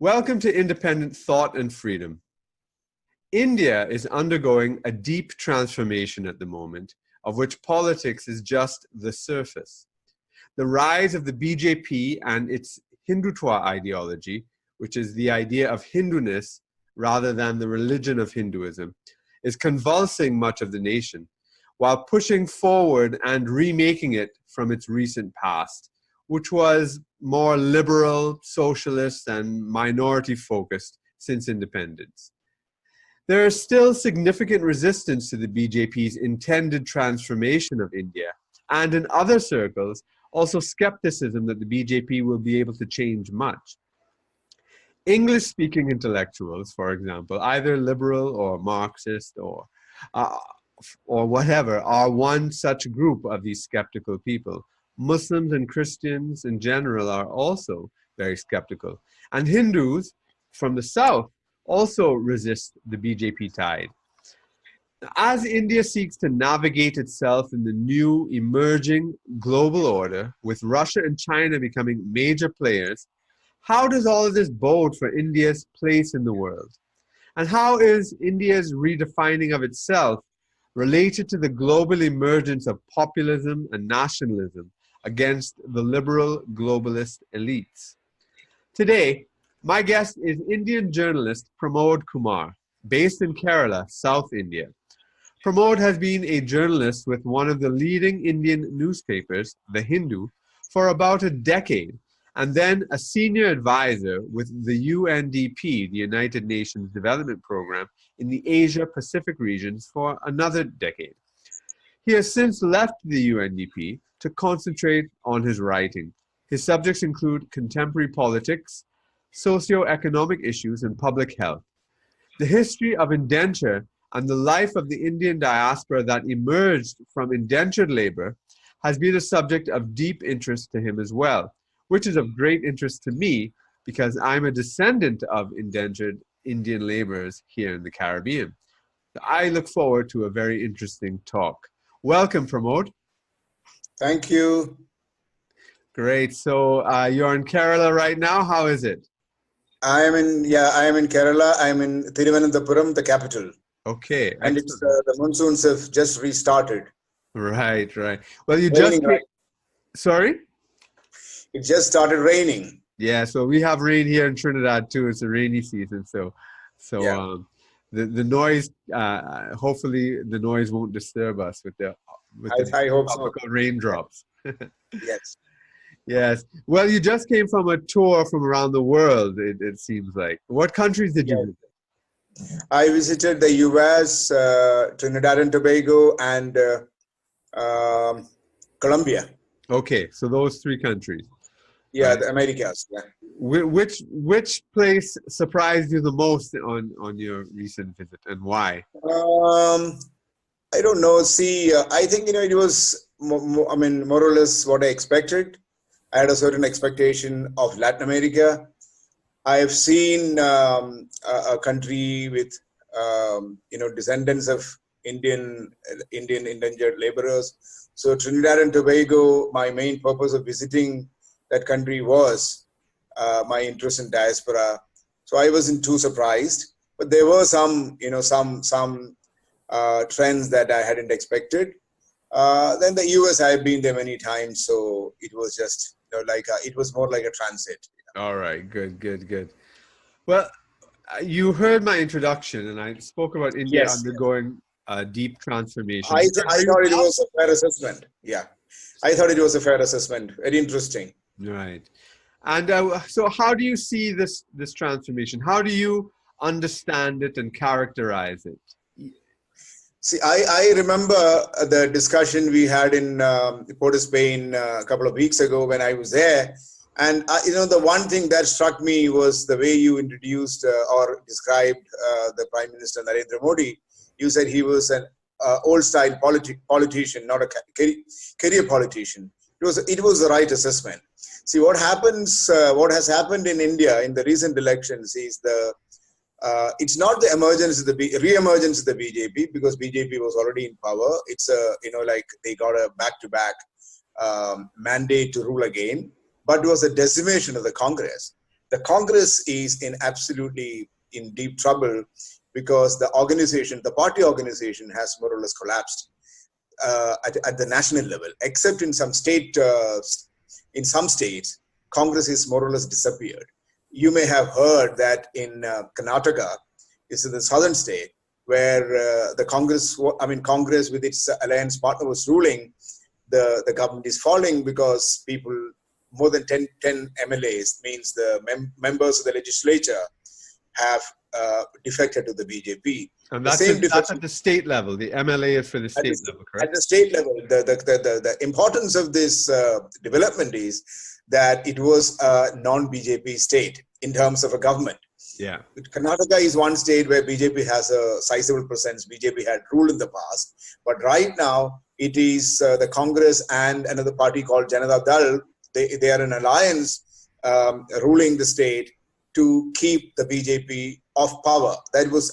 Welcome to Independent Thought and Freedom. India is undergoing a deep transformation at the moment, of which politics is just the surface. The rise of the BJP and its Hindutva ideology, which is the idea of Hinduness rather than the religion of Hinduism, is convulsing much of the nation, while pushing forward and remaking it from its recent past, which was more liberal, socialist, and minority-focused since independence. There is still significant resistance to the BJP's intended transformation of India, and in other circles, also skepticism that the BJP will be able to change much. English-speaking intellectuals, for example, either liberal or Marxist or whatever, are one such group of these skeptical people. Muslims and Christians in general are also very skeptical. And Hindus from the south also resist the BJP tide. As India seeks to navigate itself in the new emerging global order, with Russia and China becoming major players, how does all of this bode for India's place in the world? And how is India's redefining of itself related to the global emergence of populism and nationalism against the liberal globalist elites? Today, my guest is Indian journalist Pramod Kumar, based in Kerala, South India. Pramod has been a journalist with one of the leading Indian newspapers, The Hindu, for about a decade, and then a senior advisor with the UNDP, the United Nations Development Program, in the Asia-Pacific regions for another decade. He has since left the UNDP to concentrate on his writing. His subjects include contemporary politics, socio-economic issues, and public health. The history of indenture and the life of the Indian diaspora that emerged from indentured labor has been a subject of deep interest to him as well, which is of great interest to me because I'm a descendant of indentured Indian laborers here in the Caribbean. I look forward to a very interesting talk. Welcome, Pramod. Thank you. Great. So you're in Kerala right now. How is it? I am in Kerala. I'm in Thiruvananthapuram, the capital. Okay. And it's the monsoons have just restarted. Right. Well, you raining, right? Sorry? It just started raining. Yeah, so we have rain here in Trinidad too. It's a rainy season, so yeah. The noise. Hopefully, the noise won't disturb us with the I hope tropical so. raindrops. Yes. Yes. Well, you just came from a tour from around the world. It seems like. What countries did you visit? I visited the U.S., Trinidad and Tobago, and Colombia. Okay, so those three countries. Yeah, right. The Americas. Yeah. Which place surprised you the most on your recent visit, and why? I don't know. See, I think it was more or less what I expected. I had a certain expectation of Latin America. I have seen a country with descendants of Indian indentured laborers. So Trinidad and Tobago, my main purpose of visiting that country was my interest in diaspora. So I wasn't too surprised, but there were some trends that I hadn't expected. Then the US, I've been there many times, so it was just it was more like a transit. All right, good. Well, you heard my introduction, and I spoke about India undergoing a deep transformation. I thought it was a fair assessment. Yeah, I thought it was a fair assessment. Very interesting. Right. And so how do you see this transformation? How do you understand it and characterize it? See, I remember the discussion we had in Port of Spain a couple of weeks ago when I was there. And, the one thing that struck me was the way you introduced or described the Prime Minister Narendra Modi. You said he was an old-style politician, not a career politician. It was the right assessment. See, what has happened in India in the recent elections is it's not the re-emergence of the BJP, because BJP was already in power. It's they got a back-to-back mandate to rule again, but it was a decimation of the Congress. the Congress is absolutely in deep trouble because the organization, the party organization, has more or less collapsed at the national level, except in some in some states, Congress is more or less disappeared. You may have heard that in Karnataka, is in the southern state, where the Congress with its alliance partner was ruling, the government is falling because people, more than 10 MLAs, means the members of the legislature, have defected to the BJP. And that's at the state level. The MLA is for the state level, correct? At the state level, the importance of this development is that it was a non-BJP state in terms of a government. Yeah. Karnataka is one state where BJP has a sizable presence. BJP had ruled in the past. But right now, it is the Congress and another party called Janata Dal. They are an alliance ruling the state to keep the BJP off power. That was,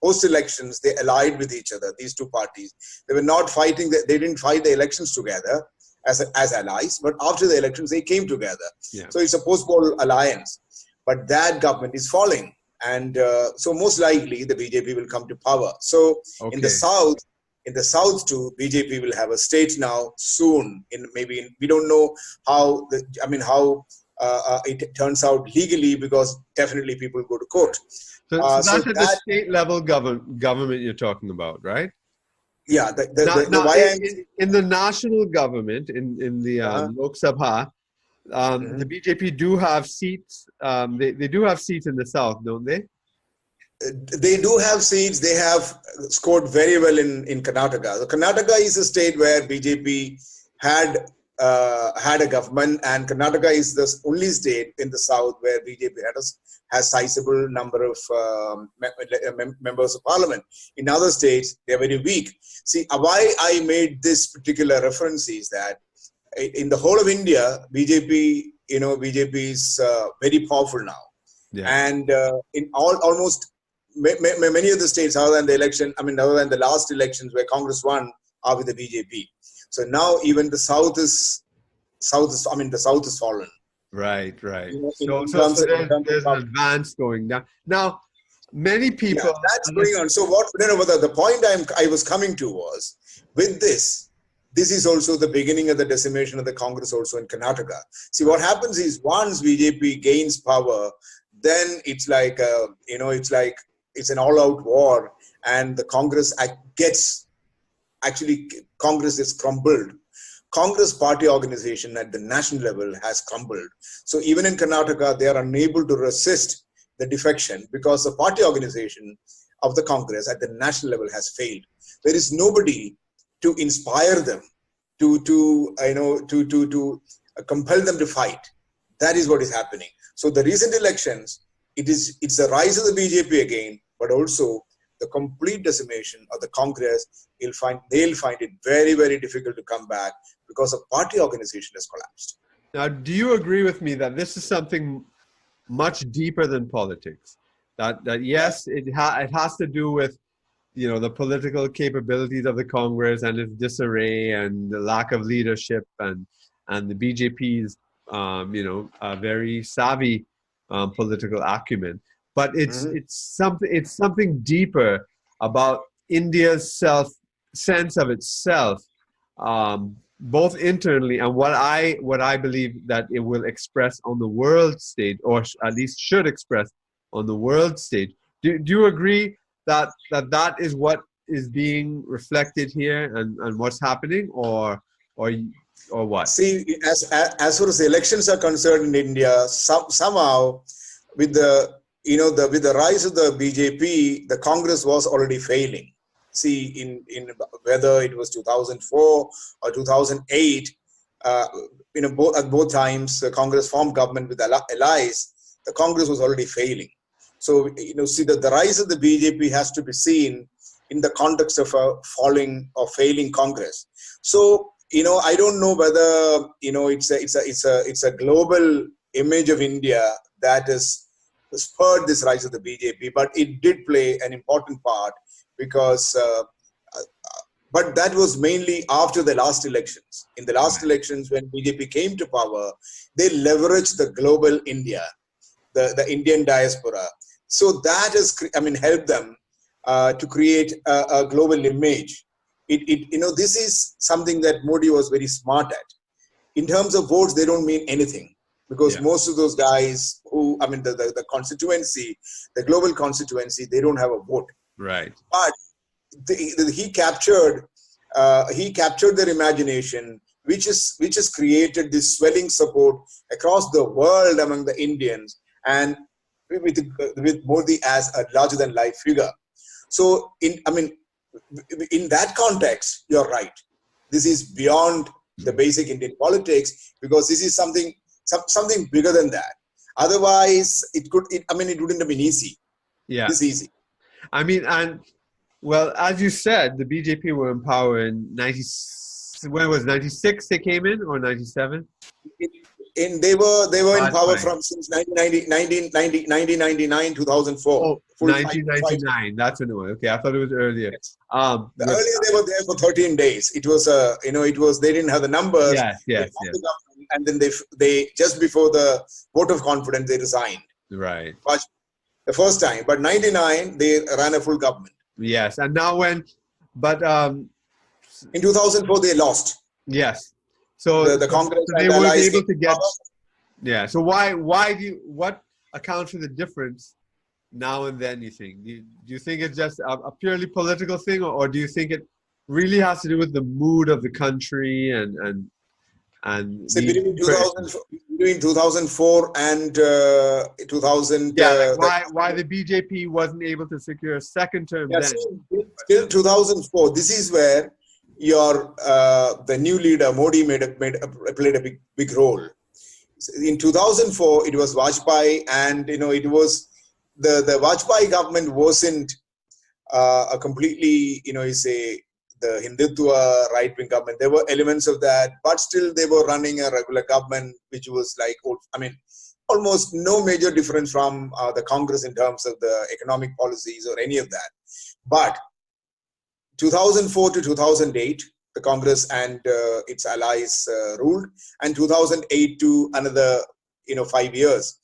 post-elections, they allied with each other, these two parties. They were not fighting, they didn't fight the elections together as allies, but after the elections, they came together. Yeah. So it's a post-poll alliance. But that government is falling. And so most likely, the BJP will come to power. So in the South too, BJP will have a state now soon. We don't know how it turns out legally, because definitely people go to court. So that's at the state level government you're talking about, right? Yeah. In the national government, in the Lok Sabha, the BJP do have seats. They do have seats in the South, don't they? They do have seats. They have scored very well in Karnataka. So Karnataka is a state where BJP had a government, and Karnataka is the only state in the South where BJP has sizable number of members of parliament. In other states, they're very weak. See, why I made this particular reference is that in the whole of India, BJP is very powerful now. Yeah. And in almost many of the states, other than the last elections where Congress won, are with the BJP. So now even the South is fallen. Right. So there's an advance going down. Now, many people... Yeah, that's going on. So the point I was coming to was, with this is also the beginning of the decimation of the Congress also in Karnataka. See, what happens is, once BJP gains power, then it's like, it's an all-out war, and the Congress Congress is crumbled. Congress party organization at the national level has crumbled. So even in Karnataka, they are unable to resist the defection because the party organization of the Congress at the national level has failed. There is nobody to inspire them, to compel them to fight. That is what is happening. So the recent elections, it's the rise of the BJP again, but also the complete decimation of the Congress. They'll find it very, very difficult to come back because the party organization has collapsed. Now, do you agree with me that this is something much deeper than politics? That yes, it has to do with the political capabilities of the Congress and its disarray and the lack of leadership and the BJP's very savvy political acumen. But it's something deeper about India's sense of itself, both internally and what I believe that it will express on the world stage, or at least should express on the world stage. Do you agree that is what is being reflected here and what's happening, or what? See, as far as the elections are concerned in India, somehow with the rise of the BJP, the Congress was already failing. See, in whether it was 2004 or 2008, at both times the Congress formed government with allies. The Congress was already failing. So see, the rise of the BJP has to be seen in the context of a falling or failing Congress. So I don't know whether it's a global image of India that has spurred this rise of the BJP, but it did play an important part because. But that was mainly after the last elections. In the last elections, when BJP came to power, they leveraged the global India. the Indian diaspora. So that has, helped them to create a global image. This is something that Modi was very smart at. In terms of votes, they don't mean anything, because most of those guys who, the constituency, the global constituency, they don't have a vote. Right. But he captured their imagination, which has created this swelling support across the world among the Indians, and with Modi as a larger than life figure. So in that context, you're right. This is beyond the basic Indian politics, because this is something bigger than that. Otherwise, it wouldn't have been easy. Yeah. This easy. Well, as you said, the BJP were in power in 96 they came in, or 97? They were in power from since 1999, 2004. Oh, 1999, that's when it was. Okay, I thought it was earlier. Earlier they were there for 13 days. It was they didn't have the numbers. Yes. And then they just before the vote of confidence, they resigned. Right. But the first time. But 99, they ran a full government. Yes, and now in 2004 they lost. Yes, so the Congress so they weren't able to get. Yeah, so what accounts for the difference now and then? You think? Do you think it's just a purely political thing, or do you think it really has to do with the mood of the country and? So between 2004 and 2000. Why the BJP wasn't able to secure a second term then? Till 2004, this is where the new leader Modi played a big role. In 2004, it was Vajpayee, and it was the Vajpayee government wasn't a completely the Hindutva right-wing government. There were elements of that, but still they were running a regular government, which was like, almost no major difference from the Congress in terms of the economic policies or any of that. But 2004 to 2008, the Congress and its allies ruled, and 2008 to another 5 years.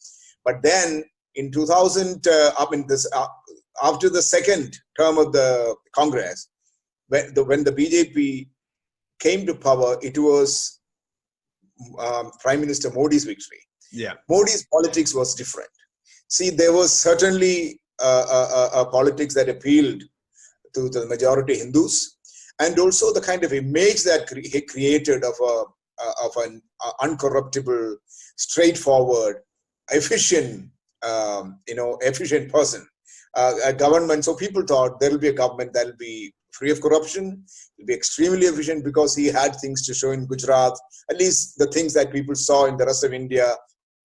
But then in 2000, after the second term of the Congress, when the BJP came to power, it was Prime Minister Modi's victory. Yeah, Modi's politics was different. See, there was certainly a politics that appealed to the majority Hindus, and also the kind of image that he created of an uncorruptible, straightforward, efficient, efficient person, a government. So people thought there will be a government that will be free of corruption, will be extremely efficient, because he had things to show in Gujarat, at least the things that people saw in the rest of India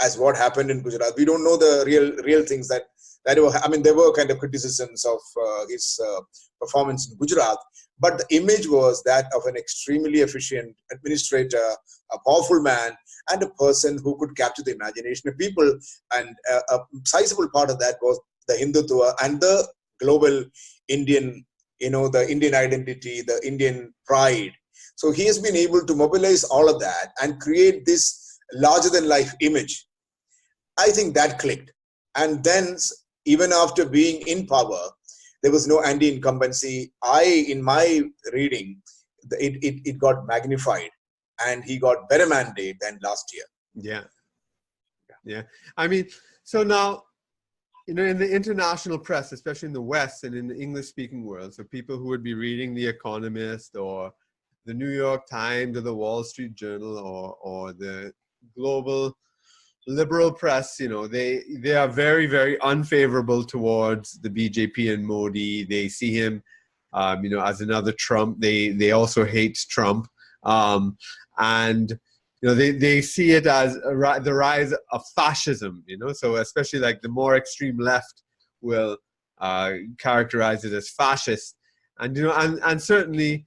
as what happened in Gujarat. We don't know the real things that were, there were kind of criticisms of his performance in Gujarat, but the image was that of an extremely efficient administrator, a powerful man, and a person who could capture the imagination of people. And a sizable part of that was the Hindutva and the global Indian, the Indian identity, the Indian pride. So he has been able to mobilize all of that and create this larger than life image. I think that clicked. And then even after being in power, there was no anti-incumbency. In my reading, it got magnified, and he got better mandate than last year. Yeah. So now, in the international press, especially in the West and in the English-speaking world, so people who would be reading The Economist or the New York Times or the Wall Street Journal or the global liberal press, they are very, very unfavorable towards the BJP and Modi. They see him, as another Trump. They also hate Trump, and they see it as the rise of fascism. So especially like the more extreme left will characterize it as fascist, and certainly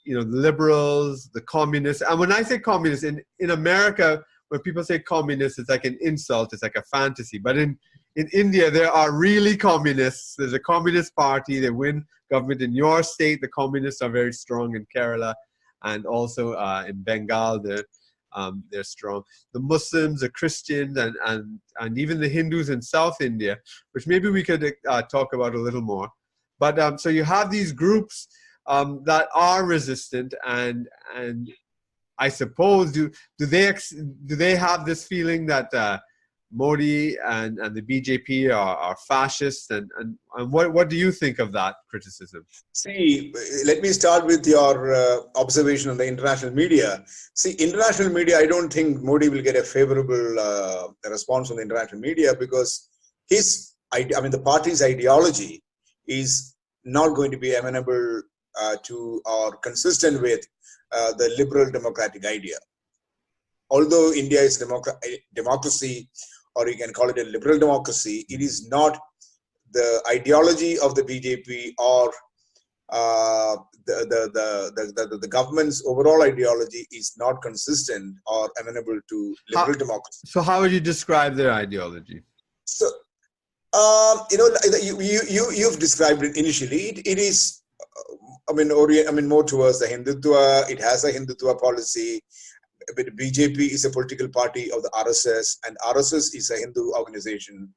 the liberals, the communists. And when I say communists in America, when people say communist, it's like an insult, it's like a fantasy. But in India, there are really communists. There's a communist party. They win government in your state. The communists are very strong in Kerala, and also in Bengal. they're strong. The Muslims, the Christians, and even the Hindus in South India, which maybe we could talk about a little more. But so you have these groups that are resistant, and I suppose do they have this feeling that Modi and the BJP are fascist, and what do you think of that criticism? See, let me start with your observation on the international media. See, international media, I don't think Modi will get a favorable response from the international media, because the party's ideology is not going to be amenable to or consistent with the liberal democratic idea. Although India is democracy, or you can call it a liberal democracy, it is not the ideology of the BJP or the government's overall ideology is not consistent or amenable to liberal democracy. So how would you describe their ideology? So, you've described it initially. It is, more towards the Hindutva. It has a Hindutva policy. But BJP is a political party of the RSS, and RSS is a Hindu organization,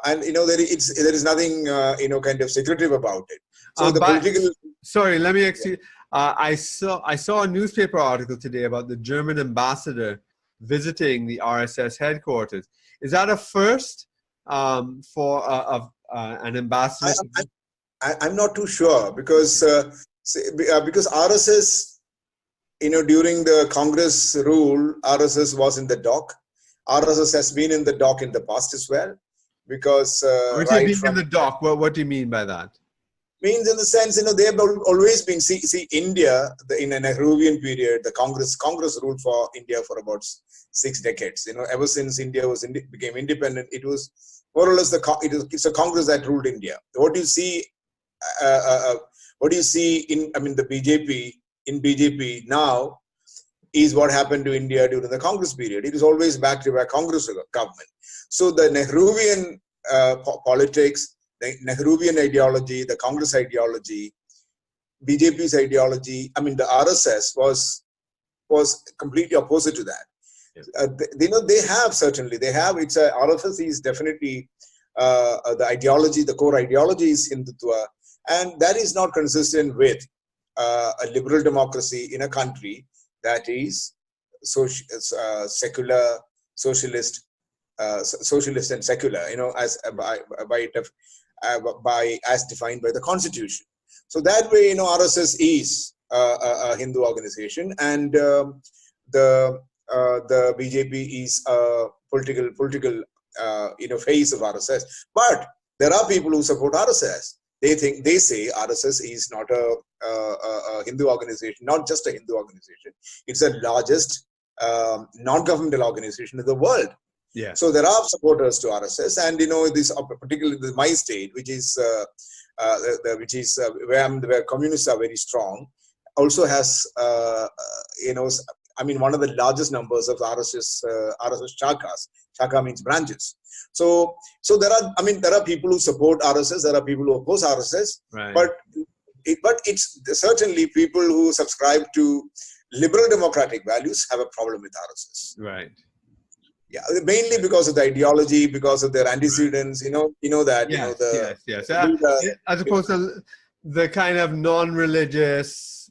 and there is nothing kind of secretive about it. So the political. Sorry, let me excuse. I saw a newspaper article today about the German ambassador visiting the RSS headquarters. Is that a first for an ambassador? I'm not too sure, because RSS. During the Congress rule, RSS was in the dock. RSS has been in the dock in the past as well, because in the dock. What do you mean by that? Means in the sense, they have always been. See, India in a Nehruvian period, the Congress ruled for India for about 6 decades. Ever since India became independent, it was more or less it's a Congress that ruled India. What do you see? In the BJP? In BJP now is what happened to India during the Congress period. It is always backed by Congress government. So the Nehruvian politics, the Nehruvian ideology, the Congress ideology, BJP's ideology, the RSS was completely opposite to that. Yes. RSS is definitely the ideology, the core ideology is Hindutva, and that is not consistent with a liberal democracy in a country that is secular, socialist, and secular, as defined by the Constitution. So that way, RSS is a Hindu organization, and the BJP is a political face of RSS. But there are people who support RSS. They say RSS is not a Hindu organization, not just a Hindu organization. It's the largest non-governmental organization in the world. Yeah. So there are supporters to RSS, and this particularly my state, which is where communists are very strong, also has one of the largest numbers of RSS chakas. Chaka means branches. So there are people who support RSS, there are people who oppose RSS, right. but it's certainly people who subscribe to liberal democratic values have a problem with RSS. Right. Yeah, mainly because of the ideology, because of their antecedents. Right. Yes. As opposed to the kind of non-religious.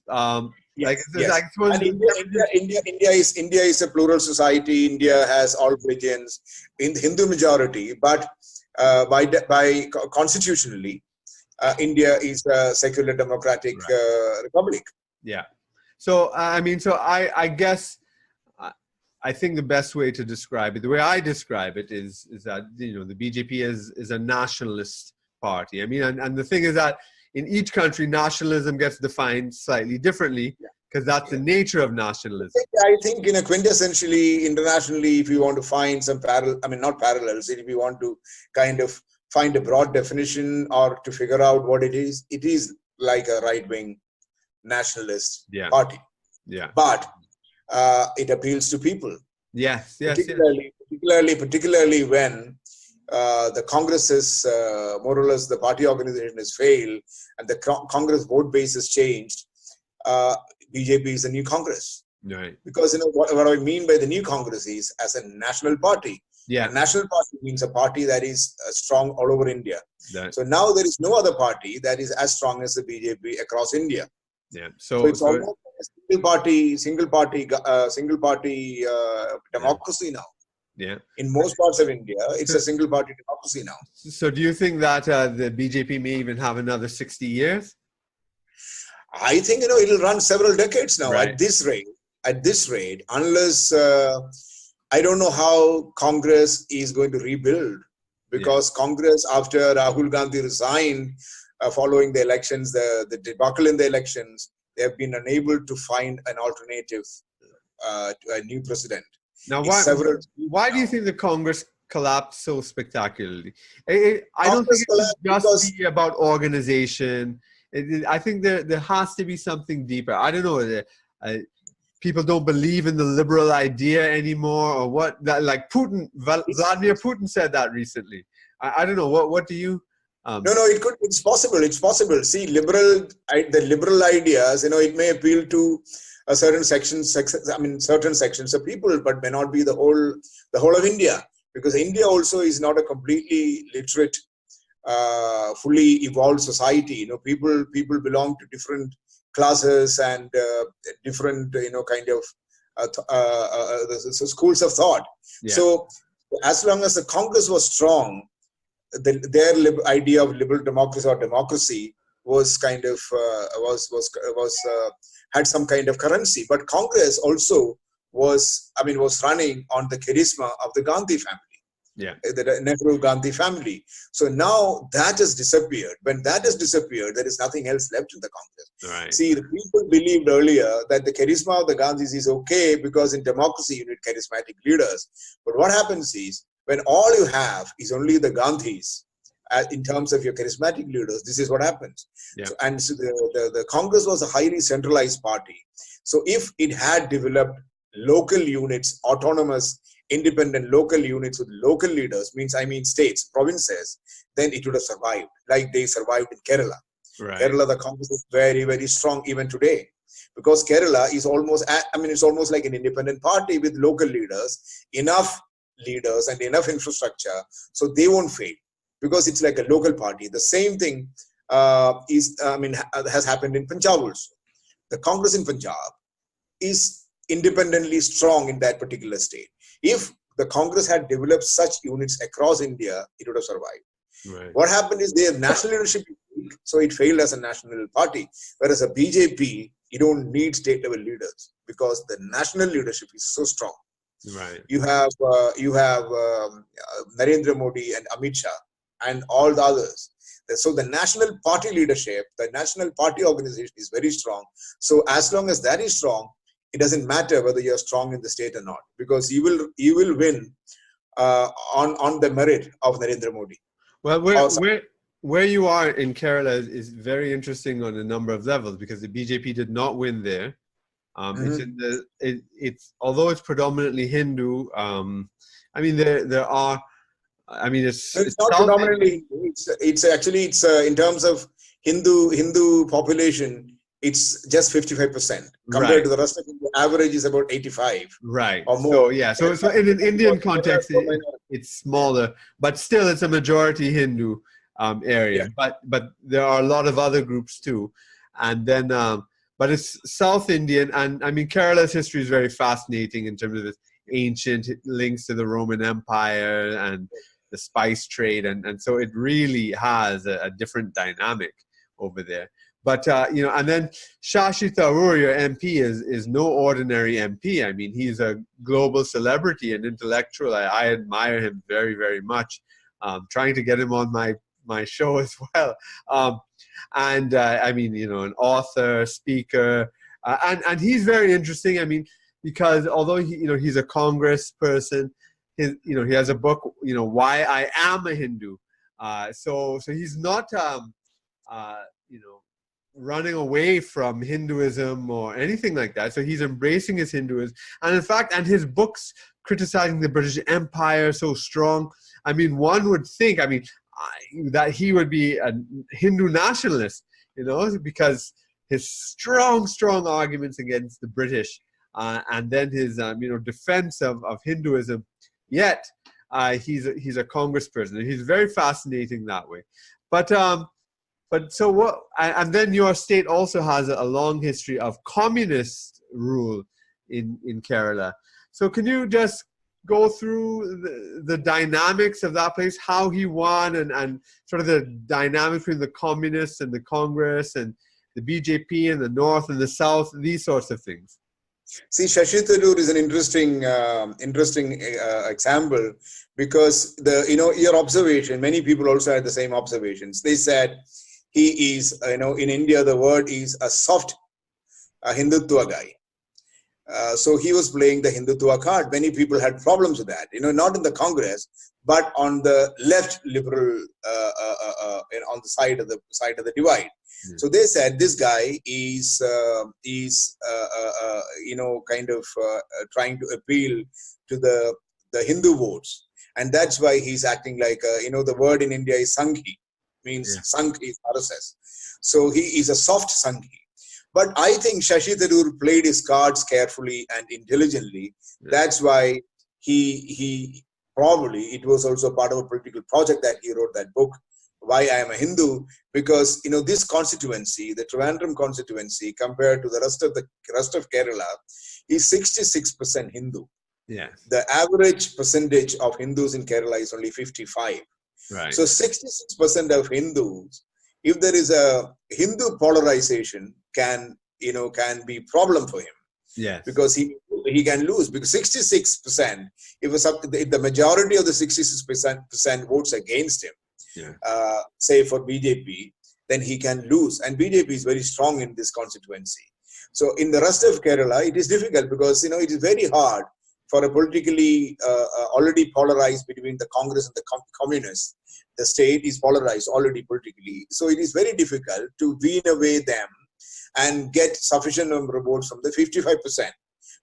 Yes. And India is a plural society. India has all religions in the Hindu majority, but by constitutionally, India is a secular democratic republic. Yeah. So I guess I think the best way to describe it, the way I describe it, is that the BJP is a nationalist party. And the thing is that in each country, nationalism gets defined slightly differently, because that's the nature of nationalism. I think quintessentially, internationally, if you want to find some not parallels, if you want to kind of find a broad definition or to figure out what it is like a right-wing nationalist party. Yeah. But it appeals to people. Yes. Particularly when the Congress is more or less the party organization has failed and the Congress vote base has changed. BJP is a new Congress. Right. Because what I mean by the new Congress is as a national party. Yeah. A national party means a party that is strong all over India. That, so now there is no other party that is as strong as the BJP across India. yeah. So it's almost a single party democracy now. Yeah. In most parts of India, it's a single party democracy now. So do you think that the BJP may even have another 60 years? I think it'll run several decades now. Right. At this rate, unless I don't know how Congress is going to rebuild, because Congress, after Rahul Gandhi resigned following the elections, the debacle in the elections, they have been unable to find an alternative to a new president. Now, why do you think the Congress collapsed so spectacularly? I don't think it would just be about organization. I think there has to be something deeper. I don't know. People don't believe in the liberal idea anymore, or what? Like Vladimir Putin said that recently. I don't know. What do you? No, it's possible. It's possible. See, the liberal ideas, it may appeal to a certain certain sections of people, but may not be the whole of India, because India also is not a completely literate, fully evolved society. People belong to different classes and different, kind of schools of thought. Yeah. So as long as the Congress was strong, their idea of liberal democracy or democracy was kind of had some kind of currency. But Congress also was running on the charisma of the Gandhi family. Yeah, the Nehru Gandhi family. So now that has disappeared. When that has disappeared, there is nothing else left in the Congress. Right. See, the people believed earlier that the charisma of the Gandhis is okay because in democracy you need charismatic leaders. But what happens is, when all you have is only the Gandhis in terms of your charismatic leaders, this is what happens. Yeah. So the Congress was a highly centralized party. So if it had developed local units, autonomous, independent local units with local leaders, states, provinces, then it would have survived, like they survived in Kerala. Right. Kerala, the Congress is very, very strong even today, because Kerala is it's almost like an independent party with local leaders, enough leaders and enough infrastructure, so they won't fail, because it's like a local party. The same thing has happened in Punjab also. The Congress in Punjab is independently strong in that particular state. If the Congress had developed such units across India, it would have survived. Right. What happened is their national leadership is weak, so it failed as a national party. Whereas a BJP, you don't need state level leaders because the national leadership is so strong. Right. You have Narendra Modi and Amit Shah and all the others. So the national party leadership, the national party organization is very strong. So as long as that is strong, it doesn't matter whether you're strong in the state or not, because you will win on the merit of Narendra Modi. Well, where you are in Kerala is very interesting on a number of levels, because the BJP did not win there. It's although it's predominantly Hindu. There are. It's not predominantly. It's in terms of Hindu population. It's just 55% compared to the rest of India. Average is about 85. Right. Or more. So in an Indian context, it's smaller, but still it's a majority Hindu area. Yeah. But there are a lot of other groups too, and then but it's South Indian, and Kerala's history is very fascinating in terms of its ancient links to the Roman Empire and the spice trade, and so it really has a different dynamic over there. But and then Shashi Tharoor, your MP, is no ordinary MP. He's a global celebrity and intellectual. I admire him very, very much. Trying to get him on my show as well. An author, speaker, and he's very interesting. Because although he's a Congress person, he has a book, Why I Am a Hindu. So he's not running away from Hinduism or anything like that. So he's embracing his Hinduism. And in fact, his books criticizing the British Empire so strong. One would think, that he would be a Hindu nationalist, because his strong arguments against the British and then his defense of Hinduism. Yet he's a congressperson. He's very fascinating that way. But so what? And then your state also has a long history of communist rule in Kerala. So can you just go through the dynamics of that place, how he won, and sort of the dynamic between the communists and the Congress and the BJP in the north and the south, these sorts of things? See, Shashi Tharoor is an interesting example, because your observation, many people also had the same observations. They said he is, in India the word is a soft Hindutva guy. So he was playing the Hindutva card. Many people had problems with that, not in the Congress, but on the left liberal, on the side of the divide. Mm. So they said this guy is trying to appeal to the Hindu votes, and that's why he's acting like the word in India is Sanghi, means Sangh is RSS. So he is a soft Sanghi. But I think Shashi Tharoor played his cards carefully and intelligently. Yeah. That's why he probably, it was also part of a political project that he wrote that book, Why I Am a Hindu, because this constituency, the Trivandrum constituency, compared to the rest of Kerala, is 66% Hindu. Yeah. The average percentage of Hindus in Kerala is only 55. Right. So 66% of Hindus, if there is a Hindu polarization, can be problem for him. Yes. Because he can lose, because 66%, if the majority of the 66% votes against him, say for BJP, then he can lose, and BJP is very strong in this constituency. So in the rest of Kerala, it is difficult, because it is very hard for a politically already polarized between the Congress and the communists. The state is polarized already politically, so it is very difficult to wean away them and get sufficient number of votes from the 55%,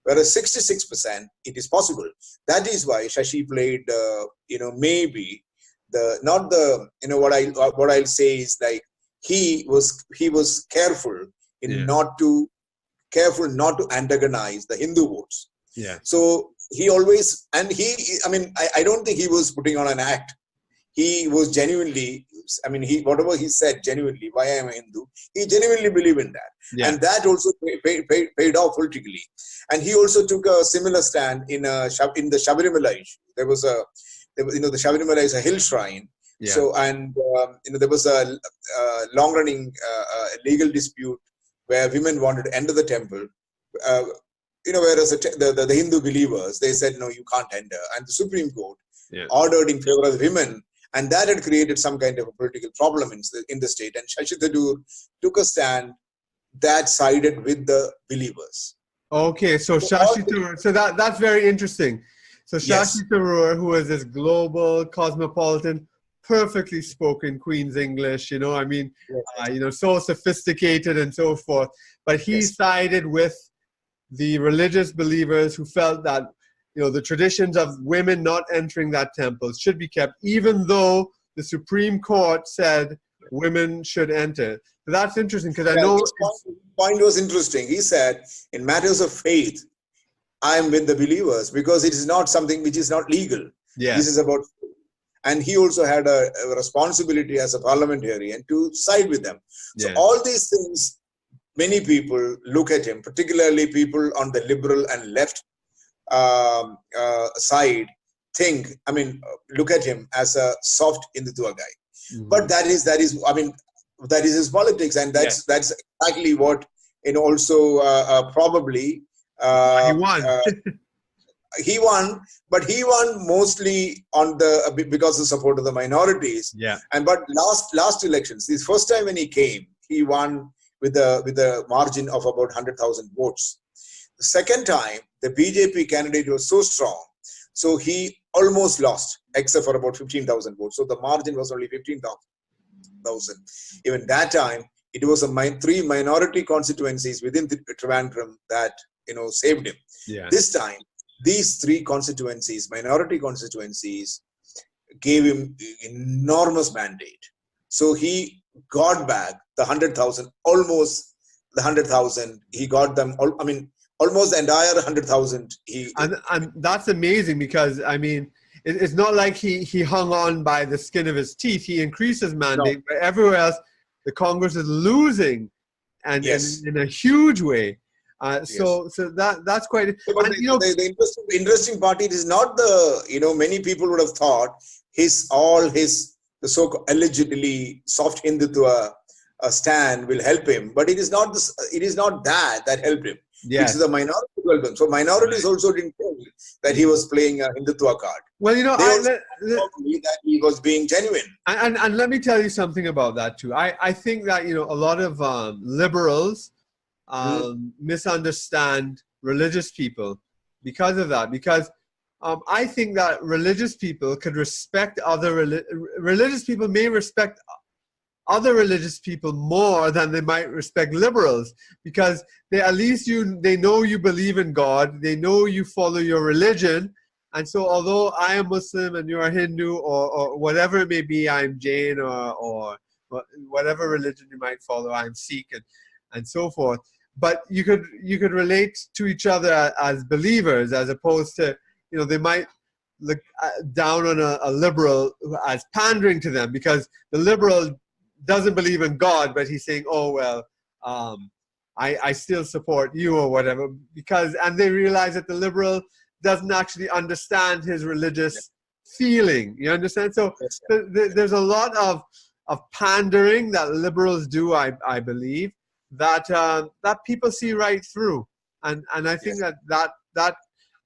whereas 66%, it is possible. That is why Shashi played, maybe what I'll say is like he was careful in not to antagonize the Hindu votes. Yeah. So he always, and I don't think he was putting on an act. He was genuinely, whatever he said genuinely, why I am a Hindu, he genuinely believed in that. Yeah. And that also paid off politically. And he also took a similar stand in the Shabarimala issue. The Shabarimala is a hill shrine. Yeah. So, and there was a long-running legal dispute where women wanted to enter the temple. Whereas the Hindu believers, they said, no, you can't enter. And the Supreme Court ordered in favor of the women. And that had created some kind of a political problem in the state. And Shashi Tharoor took a stand that sided with the believers. Okay, so Shashi Tharoor, so that's very interesting. So Shashi Tharoor, who is this global, cosmopolitan, perfectly spoken Queen's English, so sophisticated and so forth. But he sided with the religious believers who felt that the traditions of women not entering that temple should be kept, even though the Supreme Court said women should enter. So that's interesting, because I know... His point was interesting. He said, in matters of faith, I am with the believers, because it is not something which is not legal. Yeah. This is about faith. And he also had a responsibility as a parliamentarian to side with them. So all these things, many people look at him, particularly people on the liberal and left side, look at him as a soft Hindutva guy. Mm-hmm. But that is his politics, and that's exactly what also probably he won. He won, but he won mostly on because of support of the minorities. Yeah. But last elections, this first time when he came, he won with a margin of about 100,000 votes. The second time, the BJP candidate was so strong, so he almost lost, except for about 15,000 votes. So the margin was only 15,000. Even that time, it was three minority constituencies within the Trivandrum that saved him. Yeah. This time, these three constituencies, minority constituencies, gave him enormous mandate. So he got back the 100,000, almost the 100,000. He got them all. almost the entire 100,000. And that's amazing because, I mean, it's not like he hung on by the skin of his teeth. He increased his mandate, but everywhere else, the Congress is losing, and in a huge way. So that's quite. But and, the interesting part, it is not the many people would have thought the so-called allegedly soft Hindutva stand will help him, but it is not that helped him. Yes. It's the minority welcome. So minorities also didn't know that he was playing a Hindutva card. Well, that he was being genuine. And let me tell you something about that too. I think that a lot of liberals misunderstand religious people because of that. Because I think that religious people could respect religious people may respect other religious people more than they might respect liberals, because they know you believe in God, they know you follow your religion, and so although I am Muslim and you are Hindu or whatever it may be, I'm Jain or whatever religion you might follow, I'm Sikh and so forth, but you could relate to each other as believers, as opposed to they might look down on a liberal as pandering to them, because the liberal doesn't believe in God, but he's saying, oh, well, I still support you or whatever, and they realize that the liberal doesn't actually understand his religious feeling. You understand? So there's a lot of pandering that liberals do, I believe, that people see right through. And I think that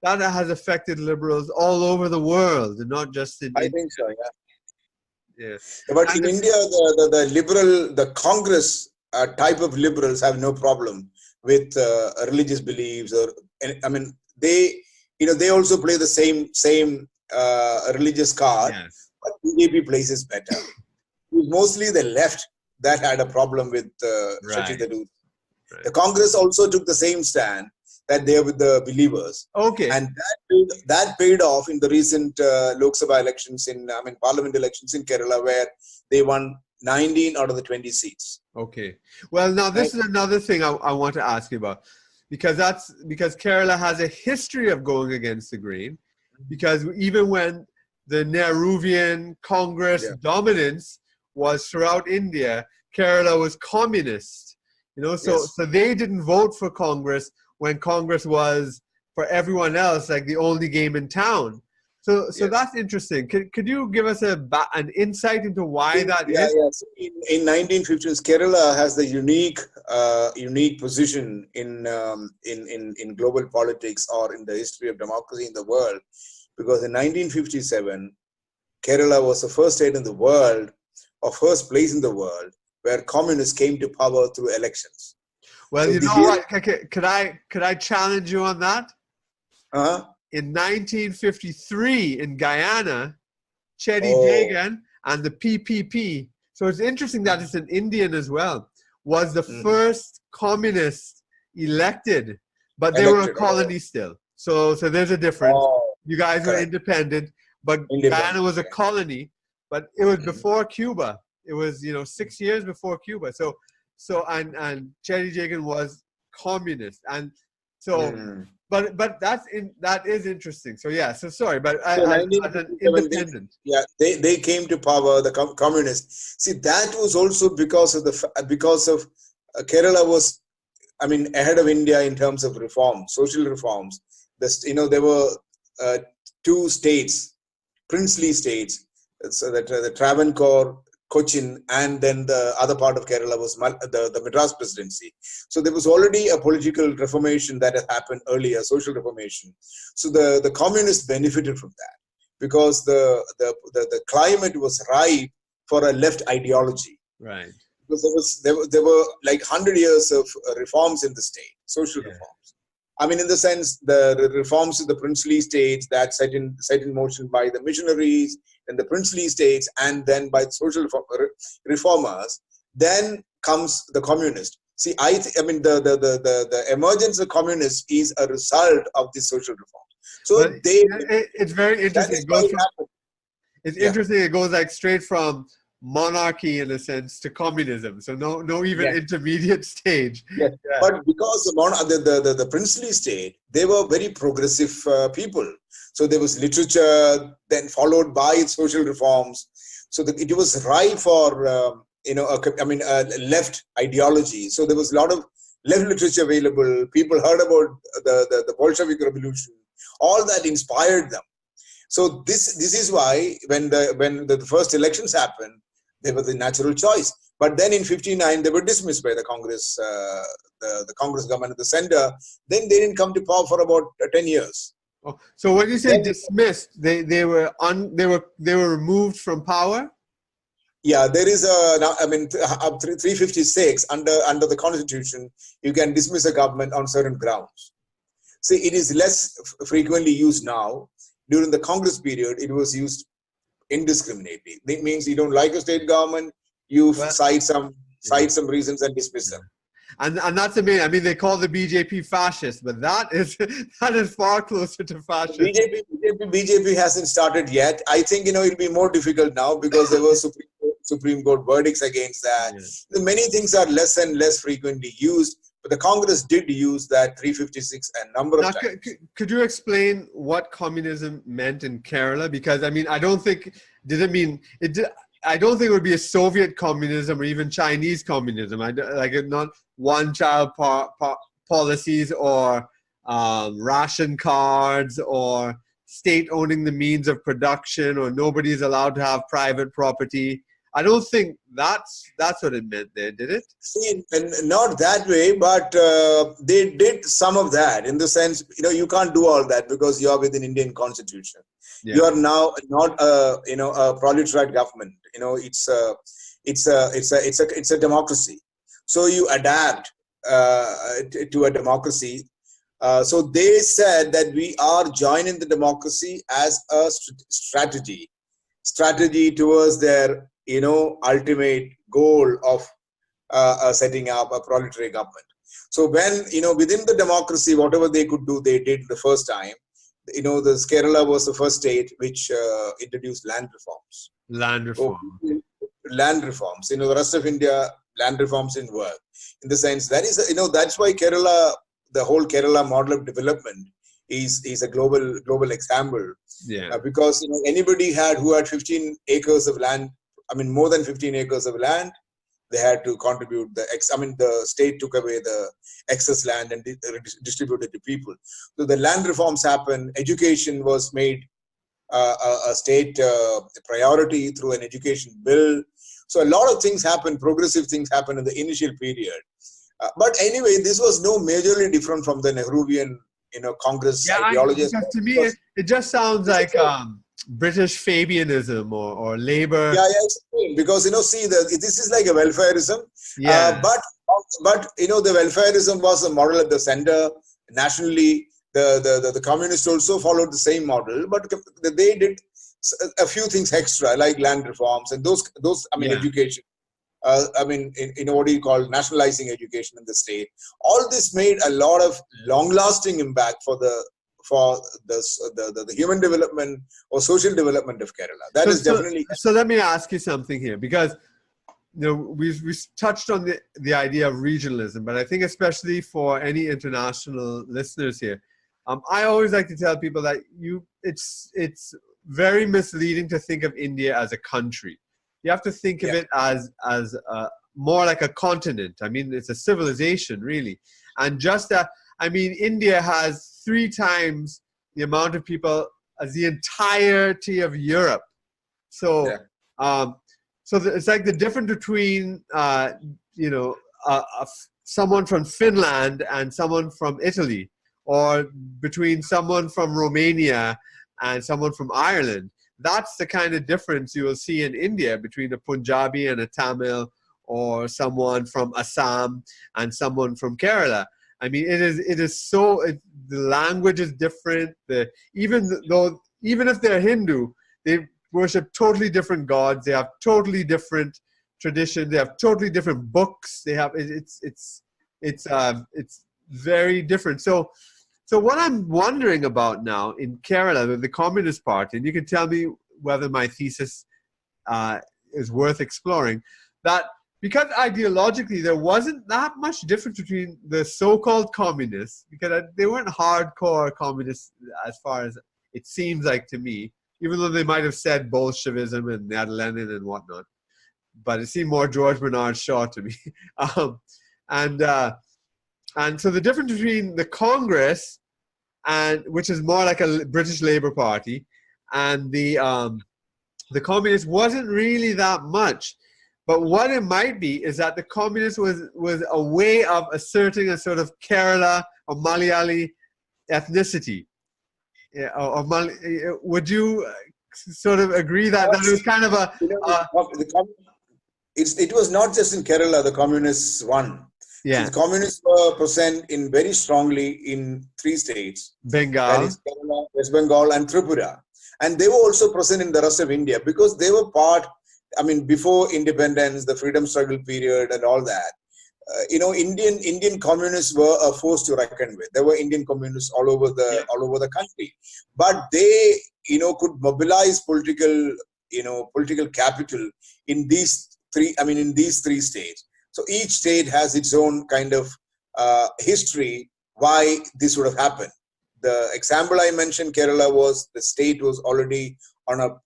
has affected liberals all over the world, and not just in I think so, yeah. Yes. But in India, the Congress type of liberals have no problem with religious beliefs, they also play the same religious card. Yes. But BJP plays it better. Mostly the left that had a problem with Shashi Tharoor. Right. The Congress also took the same stand, that they are with the believers. Okay. And that paid off in the recent Lok Sabha elections, parliament elections in Kerala, where they won 19 out of the 20 seats. Okay. Well, now this is another thing I want to ask you about, because Kerala has a history of going against the grain, because even when the Nehruvian Congress dominance was throughout India, Kerala was communist. So they didn't vote for Congress when Congress was, for everyone else, like the only game in town. So that's interesting. Could you give us an insight into why that is? Yes. In 1950s, Kerala has the unique position in global politics, or in the history of democracy in the world, because in 1957, Kerala was the first state in the world, or first place in the world, where communists came to power through elections. Well, so what? Could I challenge you on that? In 1953 in Guyana, Chedi Jagan and the PPP. So it's interesting that it's an Indian as well. Was the first communist elected, but they were a colony still. So there's a difference. You guys were independent, but Guyana was a colony. But it was before Cuba. It was 6 years before Cuba. And Chedi Jagan was communist, and so but that is interesting. So sorry, but as an independent, they came to power, the communists. See, that was also because of Kerala was, ahead of India in terms of reform, social reforms. There were two states, princely states, so that the Travancore, Cochin, and then the other part of Kerala was the Madras Presidency. So there was already a political reformation that had happened earlier, social reformation. So the communists benefited from that, because the climate was ripe for a left ideology. Right. Because there were like 100 years of reforms in the state, social reforms. In the sense, the reforms of the princely states that set in motion by the missionaries and the princely states, and then by social reformers. Then comes the communist. See, the emergence of communists is a result of the social reforms. So it's very interesting. It's interesting. It goes like straight from monarchy in a sense to communism. So no even Yes. intermediate stage. Yes. Yeah. But because the princely state, they were very progressive people. So there was literature, then followed by social reforms. So it was ripe for left ideology. So there was a lot of left literature available. People heard about the Bolshevik Revolution. All that inspired them. So this is why when the first elections happened, they were the natural choice. But then in '59, they were dismissed by the Congress, the Congress government at the center. Then they didn't come to power for about 10 years. Oh, so when you say Then, dismissed, they were removed from power? yeah, there is up 356 under the Constitution, you can dismiss a government on certain grounds. See, it is less frequently used now. During the Congress period, it was used indiscriminately. That means you don't like a state government, you cite some reasons and dismiss them. And that's the main. I mean, they call the BJP fascist, but that is far closer to fascist. BJP hasn't started yet. I think it'll be more difficult now because there were Supreme Court verdicts against that. Yes. Many things are less and less frequently used, but the Congress did use that 356 a number of times. Could you explain what communism meant in Kerala? Because I mean, I don't think I don't think it would be a Soviet communism or even Chinese communism. Not one-child policies or ration cards or state owning the means of production or nobody's allowed to have private property. I don't think that's what it meant there, did it? See, not that way, but they did some of that in the sense, you can't do all that because you are within Indian Constitution. Yeah. You are now not a proletariat government. It's a democracy. So you adapt to a democracy. So they said that we are joining the democracy as a strategy towards their ultimate goal of setting up a proletariat government. So when, within the democracy, whatever they could do, they did the first time. The Kerala was the first state which introduced land reforms. Land reforms. The rest of India, land reforms didn't work. In the sense, that is, that's why Kerala, the whole Kerala model of development is a global example. Yeah. Because anybody who had 15 acres of land, more than 15 acres of land, they had to contribute the state took away the excess land and distributed to people. So the land reforms happened. Education was made a state priority through an education bill. So a lot of things happened, progressive things happened in the initial period. But anyway, this was no majorly different from the Nehruvian, Congress ideology. Because to me, it just sounds like British Fabianism or Labour. Yeah, because this is like a welfareism. Yeah. But the welfareism was a model at the center nationally. The communists also followed the same model, but they did a few things extra, like land reforms and those education. What do you call nationalizing education in the state? All this made a lot of long-lasting impact for the human development or social development of Kerala. That is definitely. So let me ask you something here, because we touched on the idea of regionalism, but I think especially for any international listeners here, I always like to tell people that it's very misleading to think of India as a country. You have to think of it as more like a continent. It's a civilization, really. And just that, India has 3 times the amount of people as the entirety of Europe. So, it's like the difference between, someone from Finland and someone from Italy, or between someone from Romania and someone from Ireland. That's the kind of difference you will see in India between a Punjabi and a Tamil, or someone from Assam and someone from Kerala. It is so, the language is different. Even if they're Hindu, they worship totally different gods. They have totally different traditions. They have totally different books. They have, it's very different. So what I'm wondering about now in Kerala, the Communist Party, and you can tell me whether my thesis is worth exploring, that because ideologically there wasn't that much difference between the so-called communists, because they weren't hardcore communists as far as it seems like to me, even though they might have said Bolshevism and Lenin and whatnot, but it seemed more George Bernard Shaw to me. um, and so the difference between the Congress, and which is more like a British Labour Party, and the communists wasn't really that much. But what it might be is that the communist was a way of asserting a sort of Kerala or Malayali ethnicity. Yeah, would you sort of agree that it was kind of a... it was not just in Kerala the communists won. Yeah. So the communists were present in very strongly in 3 states. Bengal. That is Kerala, West Bengal and Tripura. And they were also present in the rest of India because they were part, I mean, before independence, the freedom struggle period and all that. Indian communists were a force to reckon with. There were Indian communists all over the country, but they, could mobilize political capital in these 3 states. So each state has its own kind of history why this would have happened. The example I mentioned, Kerala, was the state was already on a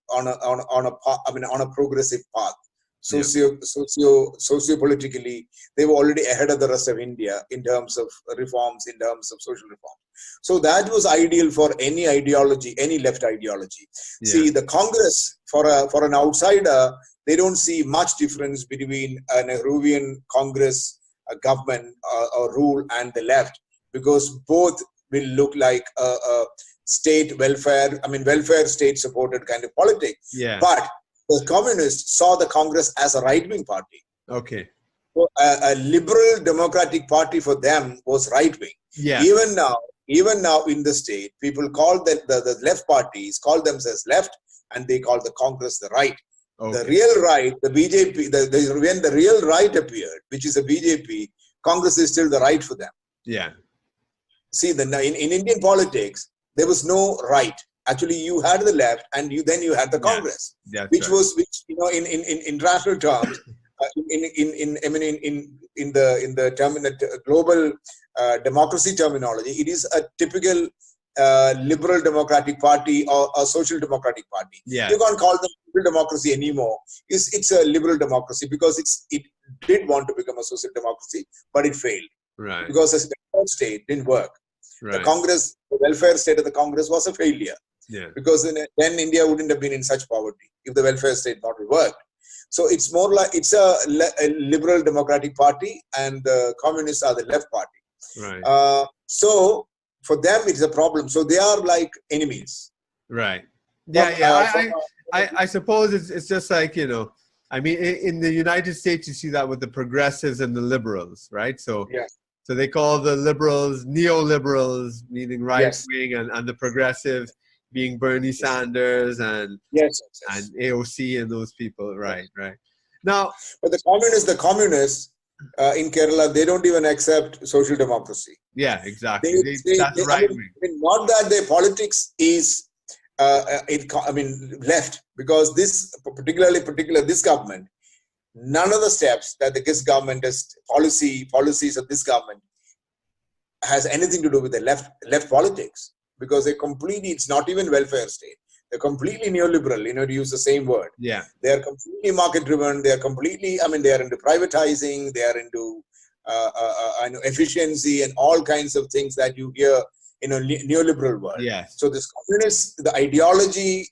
progressive path. Socio-politically, they were already ahead of the rest of India in terms of reforms, in terms of social reform. So that was ideal for any ideology, any left ideology. Yeah. See, the Congress, for an outsider, they don't see much difference between a Nehruvian Congress government or rule and the left, because both will look like a state welfare, welfare state supported kind of politics. Yeah. But the communists saw the Congress as a right-wing party. Okay. So a liberal democratic party for them was right-wing. Yeah. Even now in the state, people call the left parties call themselves left, and they call the Congress the right. Okay. The real right, the BJP, when the real right appeared, which is the BJP, Congress is still the right for them. Yeah. See, in Indian politics, there was no right. Actually, you had the left, and then you had the Congress, which in international terms, in the global democracy terminology, it is a typical liberal democratic party or a social democratic party. Yeah. You can't call them liberal democracy anymore. It's a liberal democracy because it did want to become a social democracy, but it failed. Right. Because the state didn't work. Right. The Congress, the welfare state of the Congress was a failure. Yeah. Because then India wouldn't have been in such poverty if the welfare state model worked. So it's more like it's a liberal democratic party, and the communists are the left party. Right. So for them it's a problem. So they are like enemies. Right. Yeah. I suppose it's just like, in the United States you see that with the progressives and the liberals, right? So yeah. So they call the liberals neoliberals, meaning right wing, and the progressives being Bernie Sanders and and AOC and those people, right? Now, but the communists in Kerala, they don't even accept social democracy. Yeah, exactly. That's right wing. Not that their politics is left, because this this government, none of the steps that this government has policies of this government has anything to do with the left politics, because it's not even welfare state. They're completely neoliberal, to use the same word. Yeah. They are completely market driven. They are completely, they are into privatizing. They are into efficiency and all kinds of things that you hear in a neoliberal world. Yes. So this communist, the ideology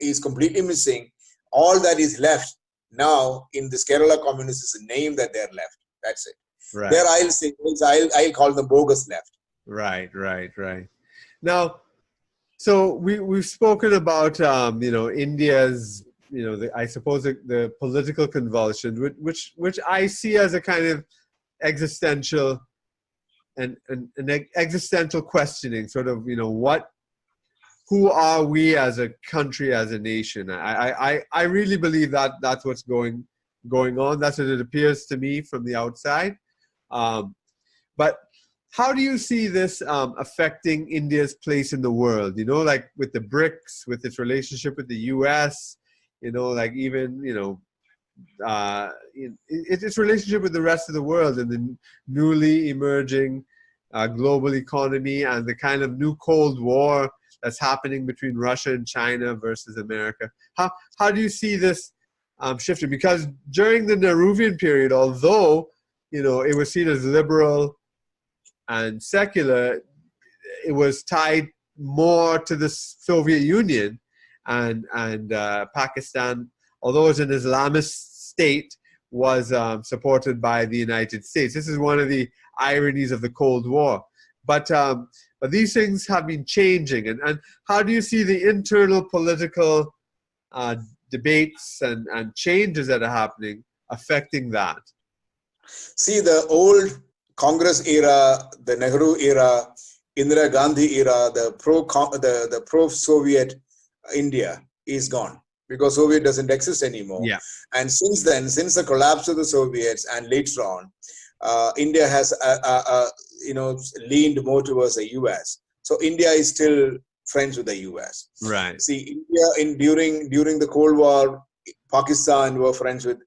is completely missing. All that is left now in this Kerala communists is a name that they're left. That's it. Right. There I'll call them bogus left. Right. Now, so we've spoken about India's I suppose the political convulsion, which I see as a kind of existential and an existential questioning, sort of who are we as a country, as a nation? I really believe that that's what's going on. That's what it appears to me from the outside. But how do you see this affecting India's place in the world? Like with the BRICS, with its relationship with the US, even its relationship with the rest of the world and the newly emerging global economy and the kind of new Cold War that's happening between Russia and China versus America. How do you see this shifting? Because during the Nehruvian period, although it was seen as liberal and secular, it was tied more to the Soviet Union and Pakistan, although it's an Islamist state, was supported by the United States. This is one of the ironies of the Cold War. But these things have been changing. And how do you see the internal political debates and changes that are happening affecting that? See, the old Congress era, the Nehru era, Indira Gandhi era, the pro-Soviet India is gone because Soviet doesn't exist anymore. Yeah. And since then, since the collapse of the Soviets and later on, India has leaned more towards the US. So India is still friends with the US. Right. See, India during the Cold War, Pakistan were friends with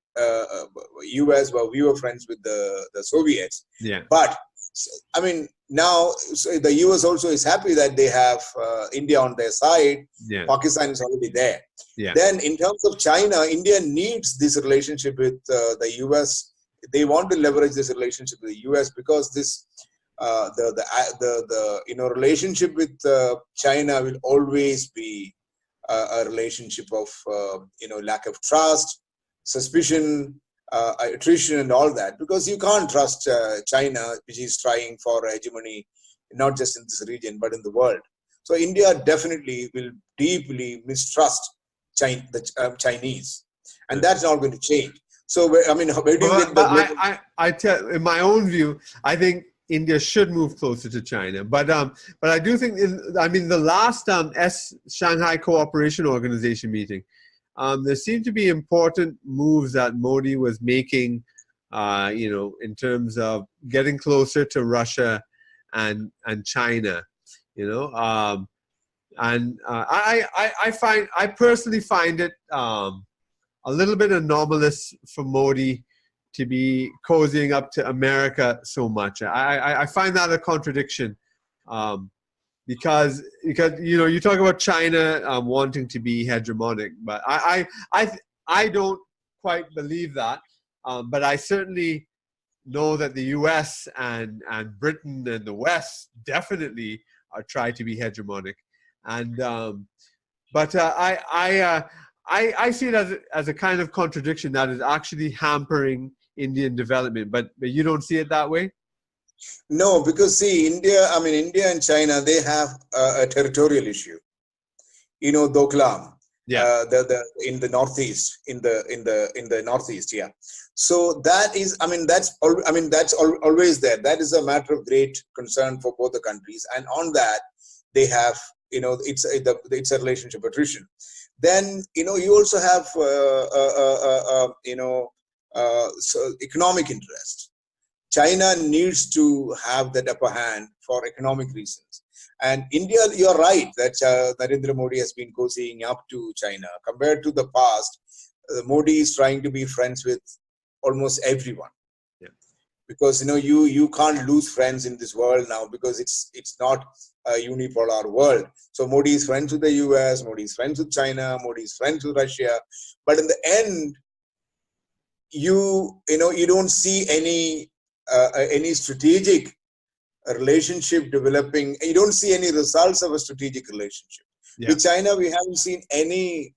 US, where we were friends with the Soviets. Yeah. But I mean, now the US also is happy that they have India on their side. Yeah. Pakistan is already there. Yeah. Then in terms of China, India needs this relationship with the US. They want to leverage this relationship with the US because this relationship with China will always be a relationship of lack of trust, suspicion, attrition, and all that, because you can't trust China, which is trying for hegemony, not just in this region but in the world. So India definitely will deeply mistrust the Chinese, and that's not going to change. So I mean, where do you get the? I tell, in my own view, I think India should move closer to China, but I do think the last Shanghai Cooperation Organization meeting, there seemed to be important moves that Modi was making, in terms of getting closer to Russia and China, I personally find it a little bit anomalous for Modi to be cozying up to America so much. I find that a contradiction, because you talk about China wanting to be hegemonic, but I don't quite believe that. But I certainly know that the U.S. and Britain and the West definitely try to be hegemonic, and I see it as a kind of contradiction that is actually hampering Indian development. But you don't see it that way? No, because see, India and China, they have a territorial issue. Doklam, yeah, in the northeast, in the northeast, yeah. So that is, that's always there. That is a matter of great concern for both the countries, and on that they have, it's a relationship attrition. Then you also have so economic interest. China needs to have that upper hand for economic reasons. And India, you're right that Narendra Modi has been cozying up to China. Compared to the past, Modi is trying to be friends with almost everyone. Yeah. Because you can't lose friends in this world now, because it's not a unipolar world. So Modi is friends with the US, Modi is friends with China, Modi is friends with Russia. But in the end, you don't see any strategic relationship developing. You don't see any results of a strategic relationship. Yeah. With China, we haven't seen any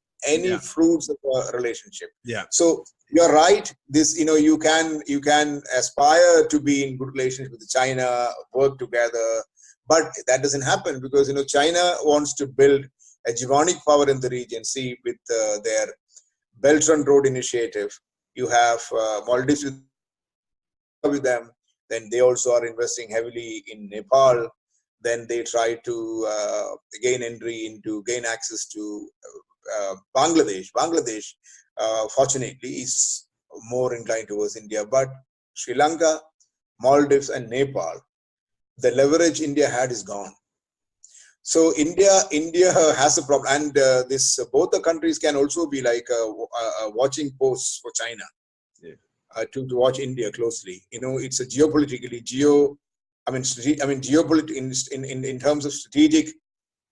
fruits of a relationship. Yeah. So you're right. This you can aspire to be in good relations with China, work together, but that doesn't happen because China wants to build hegemonic power in the region. See, with their Belt and Road initiative, you have Maldives with them. Then they also are investing heavily in Nepal. Then they try to gain access to Bangladesh. Bangladesh, fortunately, is more inclined towards India. But Sri Lanka, Maldives, and Nepal, the leverage India had is gone. So India has a problem, and this both the countries can also be like watching posts for China, to watch India closely. You know, it's a geopolitically in terms of strategic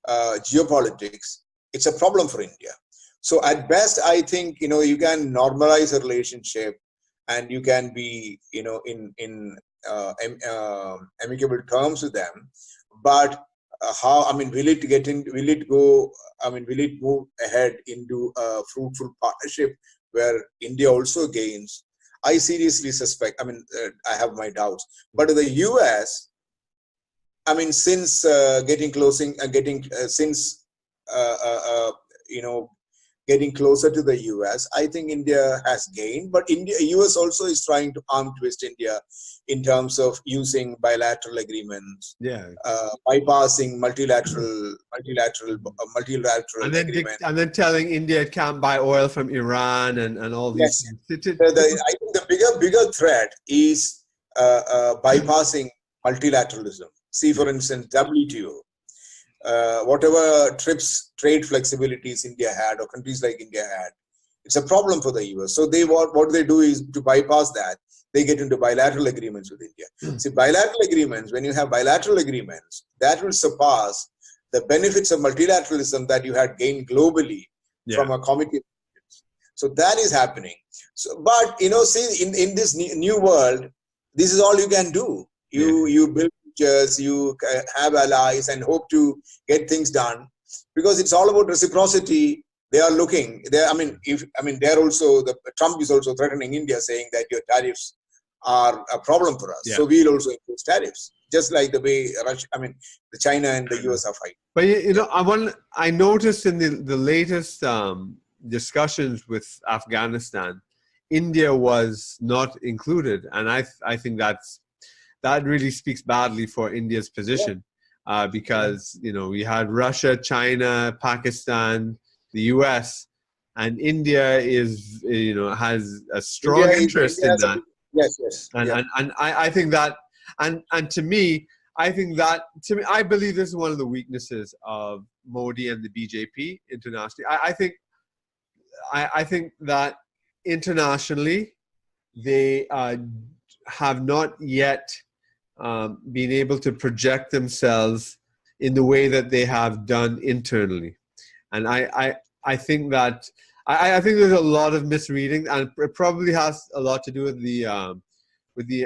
geopolitics, it's a problem for India. So at best, I think, you know, you can normalize a relationship, and you can be, you know, in amicable terms with them, but how, I mean, will it go, I mean, will it move ahead into a fruitful partnership where India also gains? I seriously suspect, I mean, I have my doubts. But the US, I mean, since you know, getting closer to the US, I think India has gained, but US also is trying to arm twist India in terms of using bilateral agreements, bypassing multilateral agreements. And then telling India it can't buy oil from Iran and all these things. I think the bigger threat is bypassing multilateralism. See, for instance, WTO. Whatever trade flexibilities India had, or countries like India had, it's a problem for the US. So what they do is, to bypass that, they get into bilateral agreements with India. See, bilateral agreements, when you have bilateral agreements, that will surpass the benefits of multilateralism that you had gained globally from a committee. So that is happening. So, but, you know, see, in this new world, this is all you can do. You build, you have allies and hope to get things done, because it's all about reciprocity. They are looking there. I mean, they're also, Trump is also threatening India, saying that your tariffs are a problem for us. So we'll also impose tariffs, just like the way the China and the US are fighting. But you know, I noticed in the latest discussions with Afghanistan, India was not included, and I think that really speaks badly for India's position, because, you know, we had Russia, China, Pakistan, the US, and India is, you know, has a strong interest in that. And I think that, and to me, I believe this is one of the weaknesses of Modi and the BJP internationally. I think that internationally, they have not yet being able to project themselves in the way that they have done internally. And I think that I think there's a lot of misreading, and it probably has a lot to do with the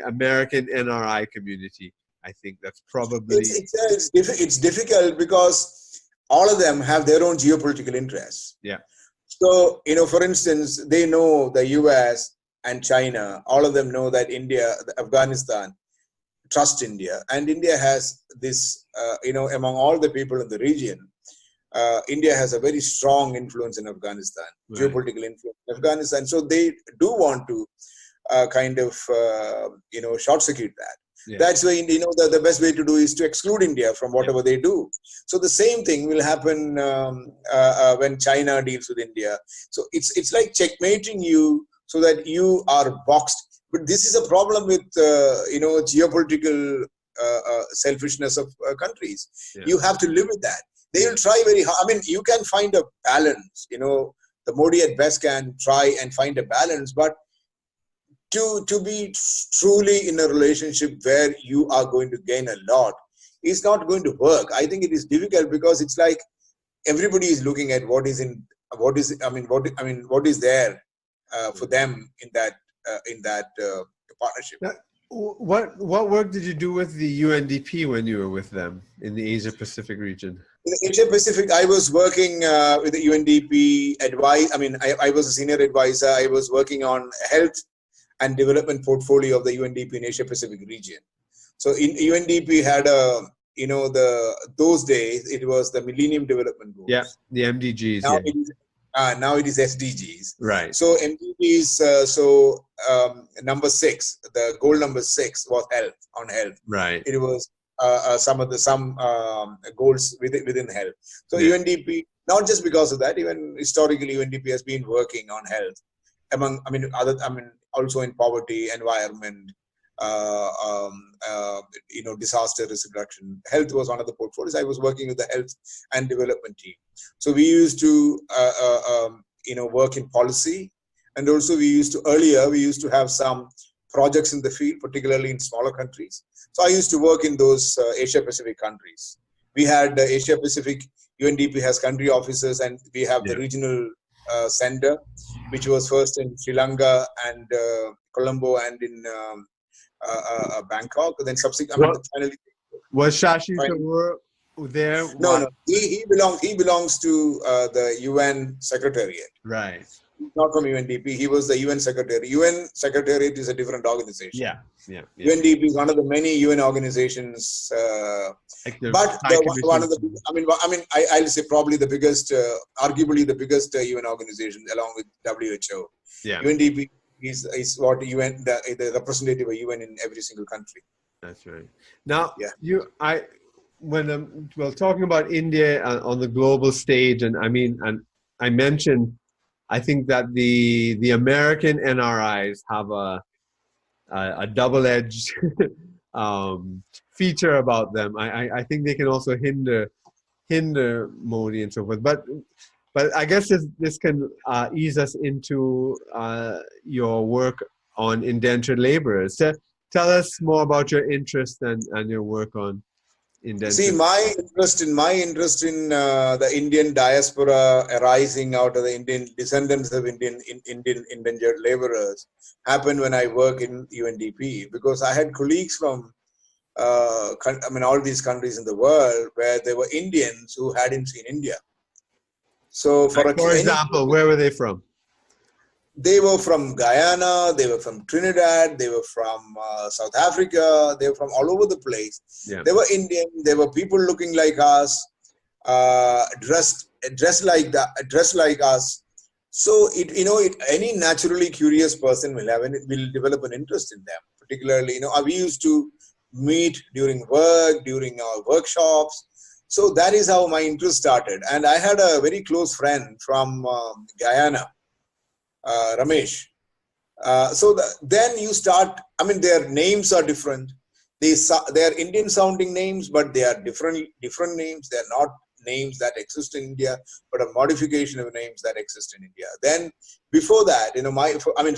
American NRI community. I think that's probably it's difficult, because all of them have their own geopolitical interests. So, you know, for instance, they know the US and China, all of them know that Afghanistan trust India, and India has this, you know, among all the people in the region, India has a very strong influence in Afghanistan, geopolitical influence in Afghanistan. So they do want to kind of, you know, short circuit that. That's why, you know, the best way to do is to exclude India from whatever they do. So the same thing will happen when China deals with India. So it's like checkmating you so that you are boxed. But this is a problem with, you know, geopolitical selfishness of countries. You have to live with that. They will try very hard. I mean, you can find a balance. You know, the Modi at best can try and find a balance, but to be truly in a relationship where you are going to gain a lot is not going to work. I think it is difficult, because it's like everybody is looking at what is there for them in that partnership. What work did you do with the UNDP when you were with them in the Asia Pacific region? In the Asia Pacific, I was working with the UNDP I was a senior advisor. I was working on health and development portfolio of the UNDP in Asia Pacific region. So in UNDP had those days it was the Millennium Development Goals. Yeah, the MDGs. Now it is SDGs. Right. So MDGs. Number 6, the goal number 6 was health. Right. It was some goals within health. So UNDP, not just because of that, even historically UNDP has been working on health also in poverty, environment, disaster risk reduction. Health was one of the portfolios. I was working with the health and development team. So we used to, work in policy. And also we used to have some projects in the field, particularly in smaller countries. So I used to work in those Asia Pacific countries. We had Asia Pacific, UNDP has country offices, and we have the regional center, which was first in Sri Lanka and Colombo and in Bangkok. Then subsequently, finally. Was Shashi Tharoor there? No. He belongs to the UN Secretariat. Right. Not from UNDP. He was the UN Secretary. UN Secretariat is a different organization. Yeah. UNDP is one of the many UN organizations, but one of the. I'll say probably the biggest, arguably the biggest UN organization, along with WHO. Yeah. UNDP is what UN, the representative of UN in every single country. That's right. Now, when we're talking about India on the global stage, and I mentioned, I think that the American NRIs have a double-edged feature about them. I think they can also hinder Modi and so forth. But I guess this can ease us into your work on indentured laborers. Tell us more about your interest and your work on indentured. See, my interest in the Indian diaspora arising out of the Indian descendants of Indian indentured laborers happened when I work in UNDP, because I had colleagues from all these countries in the world where there were Indians who hadn't seen India. So, for example, where were they from? They were from Guyana, they were from Trinidad, they were from South Africa, they were from all over the place. Yeah. They were Indian, they were people looking like us, dressed like us. So any naturally curious person will develop an interest in them. Particularly, we used to meet during work, during our workshops. So that is how my interest started. And I had a very close friend from Guyana, Ramesh. Then you start, their names are different. They are Indian sounding names, but they are different names. They are not names that exist in India, but a modification of names that exist in India. Then before that,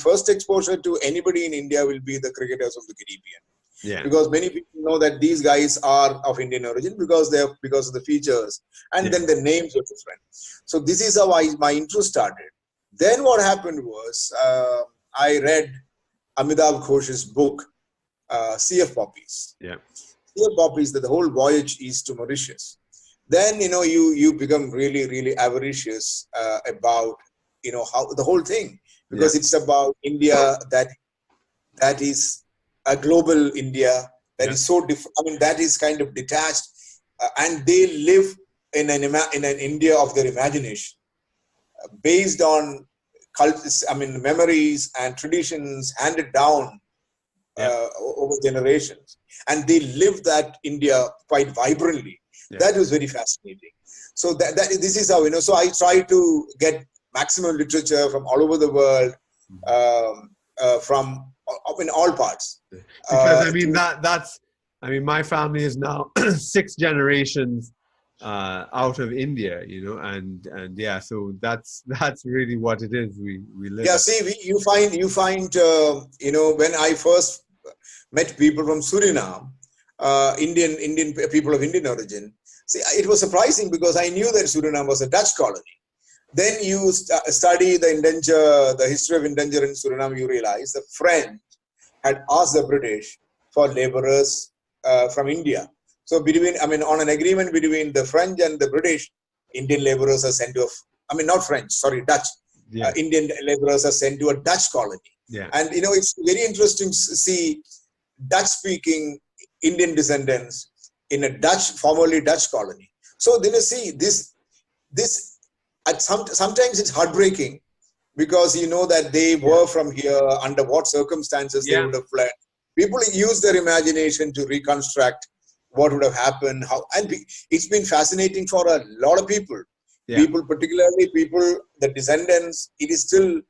first exposure to anybody in India will be the cricketers of the Caribbean. Yeah. Because many people know that these guys are of Indian origin because of the features, and then the names are different. So this is how my interest started. Then what happened was I read Amitabh Ghosh's book, Sea of Poppies. Yeah. Sea of Poppies, that the whole voyage is to Mauritius. Then you become really, really avaricious about how the whole thing, because it's about India that is a global India that is so different. That is kind of detached, and they live in an India of their imagination, based on memories and traditions handed down over generations, and they live that India quite vibrantly. Yeah. That was very fascinating. So this is how So I try to get maximum literature from all over the world, from in all parts. Because my family is now 6 generations out of India, and so that's really what it is. We live. Yeah, you find when I first met people from Suriname, Indian people of Indian origin. See, it was surprising because I knew that Suriname was a Dutch colony. Then you study the history of indenture in Suriname, you realize the French had asked the British for laborers from India. So on an agreement between the French and the British, Indian laborers are sent to Dutch. Yeah. Indian laborers are sent to a Dutch colony. Yeah. And it's very interesting to see Dutch-speaking Indian descendants in a formerly Dutch colony. So then you see this. Sometimes it's heartbreaking because that they were from here, under what circumstances they would have fled. People use their imagination to reconstruct what would have happened. It's been fascinating for a lot of people. Yeah. Particularly the descendants. It is still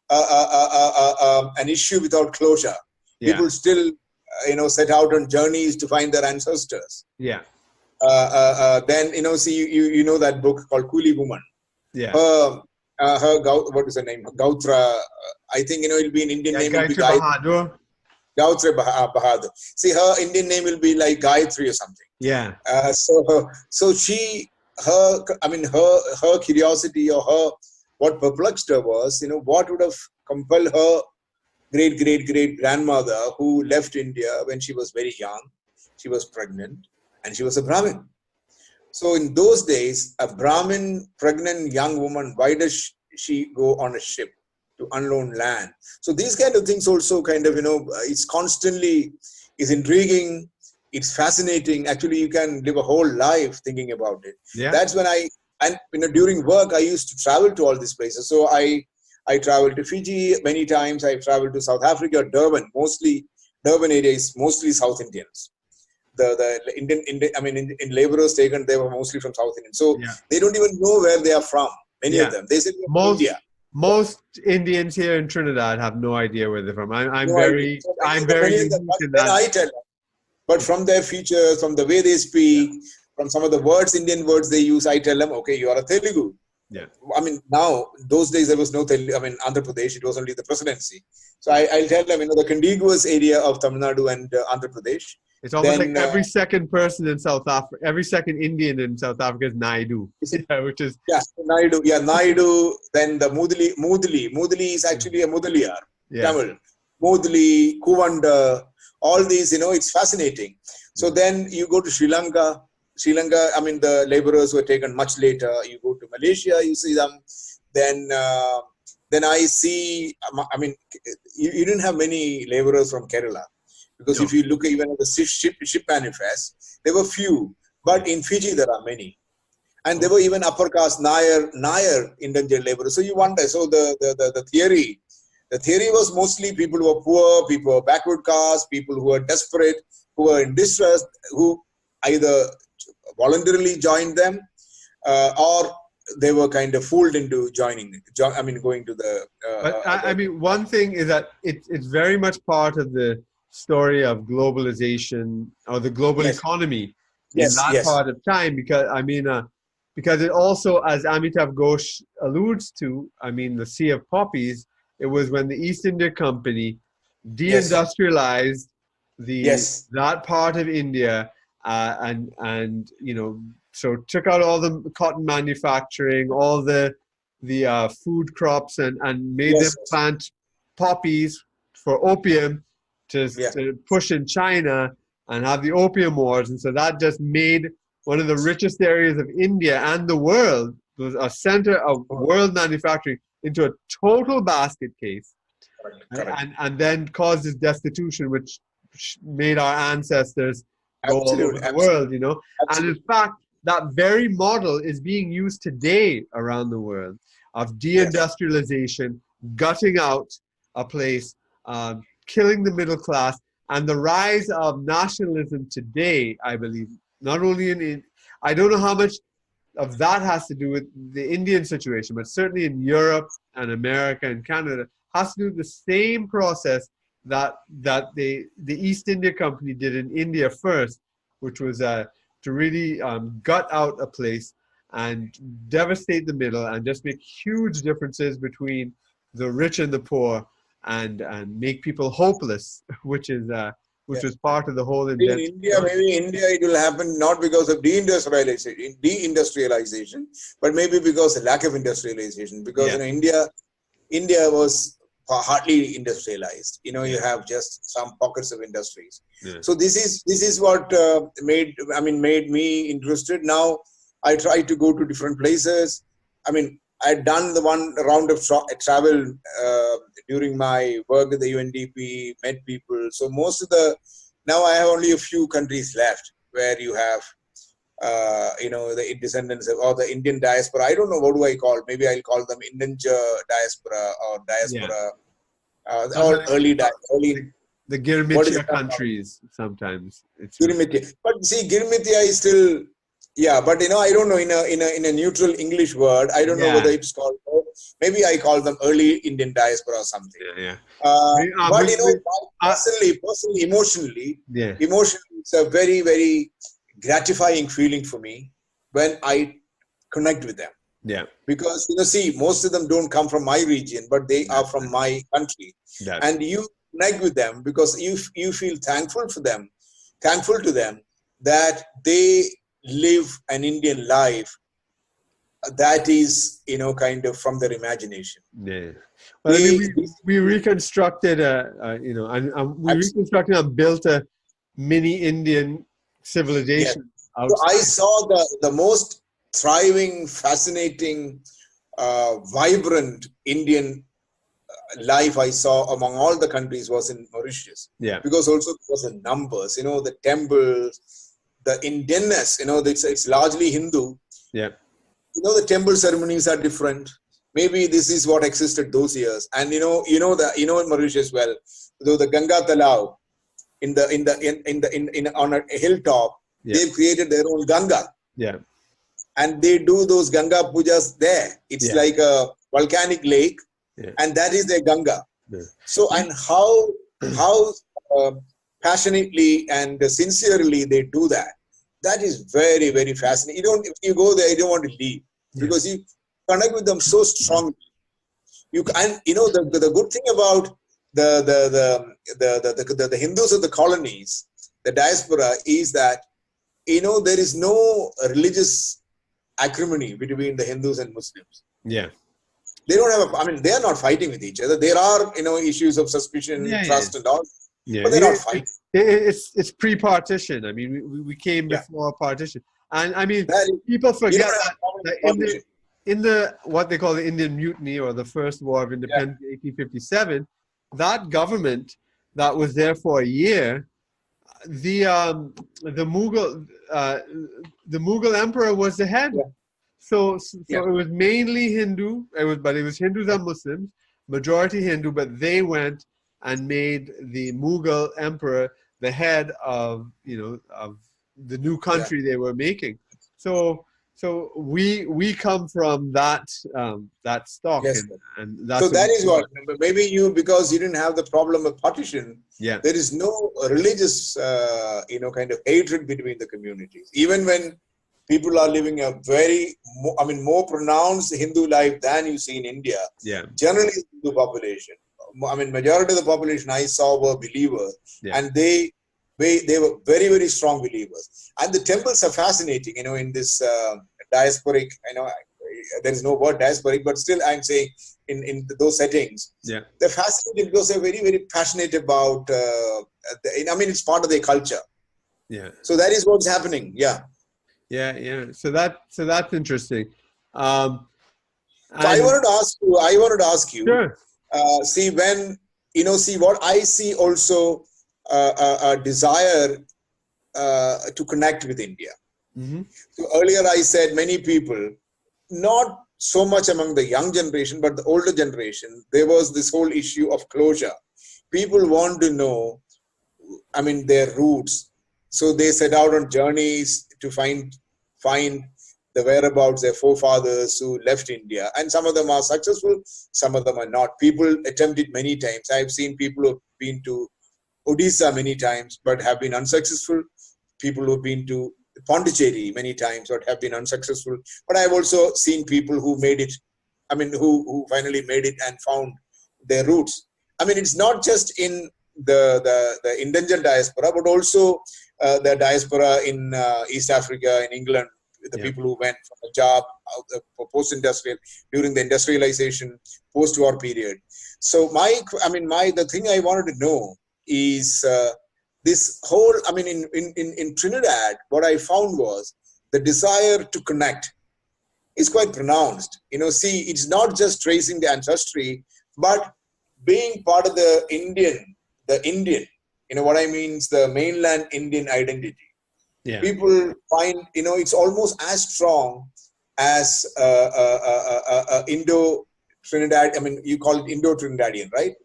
an issue without closure. Yeah. People still set out on journeys to find their ancestors. Yeah. Then, see, you know that book called Coolie Woman. Yeah. What is her name? Gautra. I think, it'll be an Indian name. Will be Gayatri Bahadur. Gautra Bahadur. See, her Indian name will be like Gayatri or something. Yeah. So her curiosity, or what perplexed her was, what would have compelled her great grandmother, who left India when she was very young. She was pregnant and she was a Brahmin. So in those days, a Brahmin pregnant young woman, why does she go on a ship to unknown land? So these kind of things also kind of, it's constantly is intriguing. It's fascinating. Actually, you can live a whole life thinking about it. Yeah. That's when during work, I used to travel to all these places. So I traveled to Fiji many times. I traveled to South Africa, Durban. Durban area is mostly South Indians. The Indian, in laborers taken, they were mostly from South Indian. So they don't even know where they are from. Many of them. They say India. Most Indians here in Trinidad have no idea where they're from. I'm no very unique in that. I tell them. But from their features, from the way they speak, from some of the Indian words they use, I tell them, okay, you are a Telugu. Yeah. Now, those days there was no Telugu. Andhra Pradesh, it was only the presidency. So I'll tell them, the contiguous area of Tamil Nadu and Andhra Pradesh. It's almost like every second person in South Africa, every second Indian in South Africa is Naidu. Which is... Yeah, Naidu. Yeah, Naidu. Then the Mudli. Mudli is actually a Mudaliyar. Tamil. Mudli, Kuvanda, all these, it's fascinating. So then you go to Sri Lanka. The laborers were taken much later. You go to Malaysia, you see them. Then I see, you didn't have many laborers from Kerala. Because if you look even at the ship manifest, there were few. But in Fiji, there are many. And there were even upper caste Nair indentured laborers. So you wonder, so the theory was mostly people who were poor, people who were backward caste, people who were desperate, who were in distress, who either voluntarily joined them or they were kind of fooled into going to the... one thing is that it's very much part of the story of globalization or the global economy in that part of time, because it also, as Amitav Ghosh alludes to, the Sea of Poppies, it was when the East India Company deindustrialized that part of India so took out all the cotton manufacturing, all the food crops, and made them plant poppies for opium to push in China and have the opium wars. And so that just made one of the richest areas of India and the world, was a center of world manufacturing, into a total basket case. Correct. And then caused this destitution, which made our ancestors go all over the world, And in fact, that very model is being used today around the world of deindustrialization, gutting out a place, killing the middle class, and the rise of nationalism today, I believe, not only I don't know how much of that has to do with the Indian situation, but certainly in Europe and America and Canada, has to do with the same process that the East India Company did in India first, which was to really gut out a place and devastate the middle and just make huge differences between the rich and the poor, and make people hopeless, which was part of the whole Maybe in India it will happen not because of deindustrialization, but maybe because of lack of industrialization. Because India was hardly industrialized. You have just some pockets of industries. So this is what made me interested. Now I try to go to different places. I'd done the one round of travel during my work at the UNDP, met people. So now I have only a few countries left where you have, the descendants or the Indian diaspora. I don't know, what do I call? Maybe I'll call them Indian diaspora or diaspora, or early. The Girmitia countries sometimes. Girmitia. But see, Girmitia is still... Yeah, but I don't know, in a neutral English word, I don't know whether it's called maybe I call them early Indian diaspora or something. Yeah. But personally, Yeah. emotionally, it's a very, very gratifying feeling for me when I connect with them. Yeah. Because, see, most of them don't come from my region, but they are from my country. And you connect with them because you feel thankful to them that they live an Indian life that is, kind of from their imagination. Yeah. Well, we reconstructed, reconstructed and built a mini Indian civilization. Yes. So I saw the most thriving, fascinating, vibrant Indian life I saw among all the countries was in Mauritius. Yeah. Because also because the numbers, the temples, the Indianness, it's largely Hindu. Yeah. The temple ceremonies are different. Maybe this is what existed those years. And in Mauritius well, though the Ganga Talao on a hilltop, they've created their own Ganga. Yeah. And they do those Ganga pujas there. It's like a volcanic lake, and that is their Ganga. Yeah. So, and how passionately and sincerely they do that. That is very, very fascinating. If you go there, you don't want to leave because you connect with them so strongly. The good thing about the Hindus of the colonies, the diaspora, is that there is no religious acrimony between the Hindus and Muslims. Yeah. They don't have they are not fighting with each other. There are, issues of suspicion, trust and all. Yeah. But they're not fighting. It's pre-partition. I mean, we came before partition. And I mean, people forget that in the what they call the Indian Mutiny or the First War of Independence, 1857, that government that was there for a year, the Mughal emperor was the head. Yeah. So it was mainly Hindu. But it was Hindus and Muslims, majority Hindu. But they went and made the Mughal emperor the head of of the new country they were making. So we come from that stock, and that's so that is what maybe because you didn't have the problem of partition. Yeah, there is no religious kind of hatred between the communities. Even when people are living a very more pronounced Hindu life than you see in India. Yeah, generally Hindu population. Majority of the population I saw were believers, and they were very, very strong believers. And the temples are fascinating, in this diasporic, there is no word diasporic, but still I'm saying in those settings, they're fascinating because they're very, very passionate about, it's part of their culture. Yeah. So that is what's happening. Yeah. Yeah. So that's interesting. So I wanted to ask you. Sure. What I see also a desire to connect with India. Mm-hmm. So earlier I said many people, not so much among the young generation, but the older generation, there was this whole issue of closure. People want to know, their roots. So they set out on journeys to find the whereabouts, their forefathers who left India. And some of them are successful, some of them are not. People attempt it many times. I've seen people who've been to Odisha many times, but have been unsuccessful. People who've been to Pondicherry many times, but have been unsuccessful. But I've also seen people who made it, who finally made it and found their roots. It's not just in the indigent diaspora, but also the diaspora in East Africa, in England, the people who went from a job for post-industrial, during the industrialization, post-war period. So the thing I wanted to know is this whole, in Trinidad, what I found was the desire to connect is quite pronounced. It's not just tracing the ancestry, but being part of the Indian, what I mean is the mainland Indian identity. Yeah. People find, it's almost as strong as Indo-Trinidad. You call it Indo-Trinidadian, right?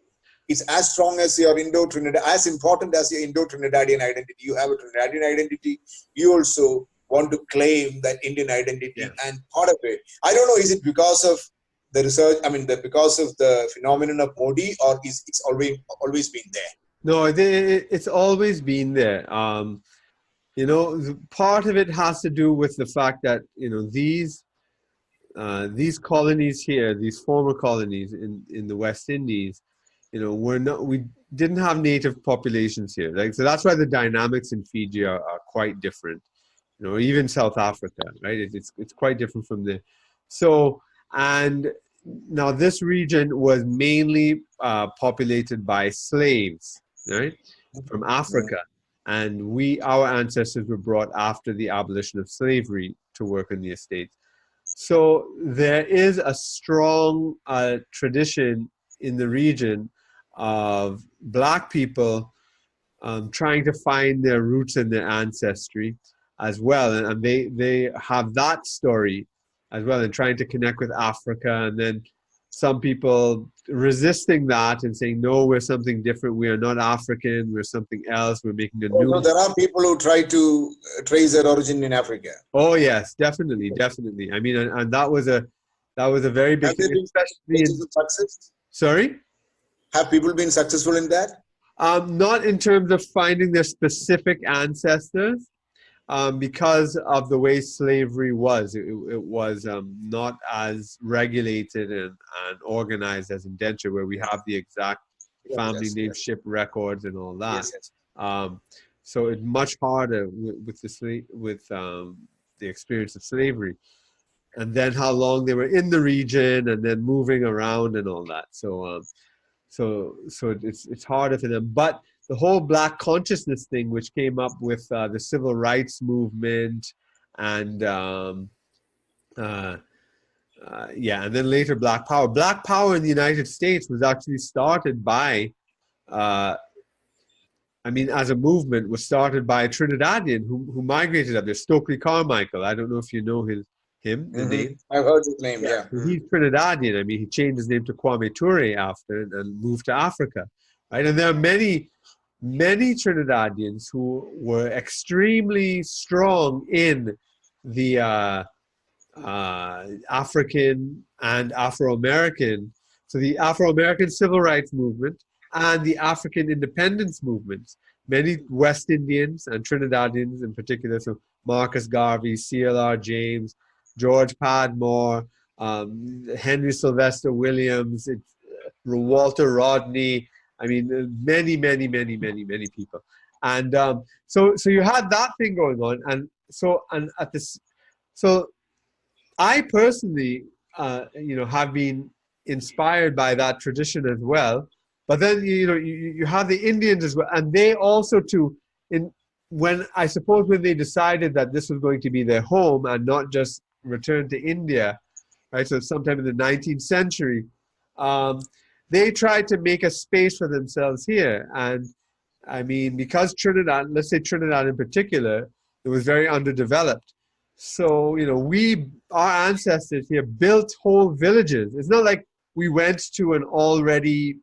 It's as strong as your Indo-Trinidad, as important as your Indo-Trinidadian identity. You have a Trinidadian identity. You also want to claim that Indian identity and part of it. I don't know, is it because of the research, I mean, because of the phenomenon of Modi, or is it's always been there? No, it's always been there. You know, part of it has to do with the fact that, you know, these colonies here, these former colonies in the West Indies, you know, we didn't have native populations here. Like, so that's why the dynamics in Fiji are quite different. You know, even South Africa, right? It's quite different from the. So, and now this region was mainly populated by slaves, right, from Africa, and our ancestors were brought after the abolition of slavery to work in the estates. So there is a strong tradition in the region of Black people trying to find their roots and their ancestry as well. And they have that story as well, and trying to connect with Africa. And then some people resisting that and saying, no, we're something different. We are not African. We're something else. We're making a new... So there are people who try to trace their origin in Africa. Oh, yes, definitely, definitely. I mean, and that was a very big thing, especially in... Success? Sorry? Have people been successful in that? Not in terms of finding their specific ancestors, because of the way slavery was. It was not as regulated and organized as indenture, where we have the exact family name, ship records, and all that. Yes. So it's much harder with the experience of slavery, and then how long they were in the region, and then moving around and all that. So it's harder for them. But the whole Black consciousness thing, which came up with the civil rights movement, and and then later Black Power. Black Power in the United States was actually started by, as a movement, was started by a Trinidadian who migrated up there, Stokely Carmichael. I don't know if you know him. The name. I've heard his name, yeah. He's Trinidadian. I mean, he changed his name to Kwame Ture after and moved to Africa, right? And there are many Trinidadians who were extremely strong in the African and Afro-American, so the Afro-American civil rights movement and the African independence movements. Many West Indians and Trinidadians in particular, so Marcus Garvey, CLR James, George Padmore, Henry Sylvester Williams, Walter Rodney. I mean, many people. And so you had that thing going on. And so I personally, have been inspired by that tradition as well. But then, you have the Indians as well. And they also when they decided that this was going to be their home and not just return to India, right? So sometime in the 19th century, they tried to make a space for themselves here. And I mean, because Trinidad, let's say Trinidad in particular, it was very underdeveloped. So, our ancestors here built whole villages. It's not like we went to an already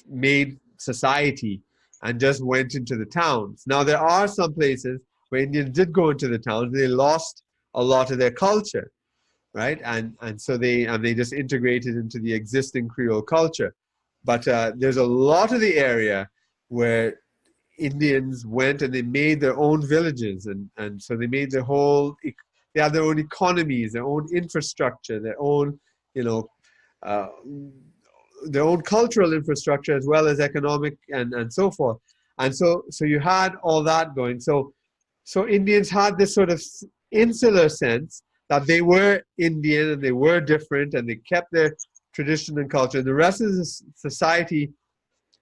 made society and just went into the towns. Now, there are some places where Indians did go into the towns. They lost a lot of their culture, right? And so they just integrated into the existing Creole culture. But there's a lot of the area where Indians went and they made their own villages, and so they made they had their own economies, their own infrastructure, their own their own cultural infrastructure as well as economic and so forth. And so you had all that going. So Indians had this sort of insular sense that they were Indian and they were different and they kept their tradition and culture. And the rest of the society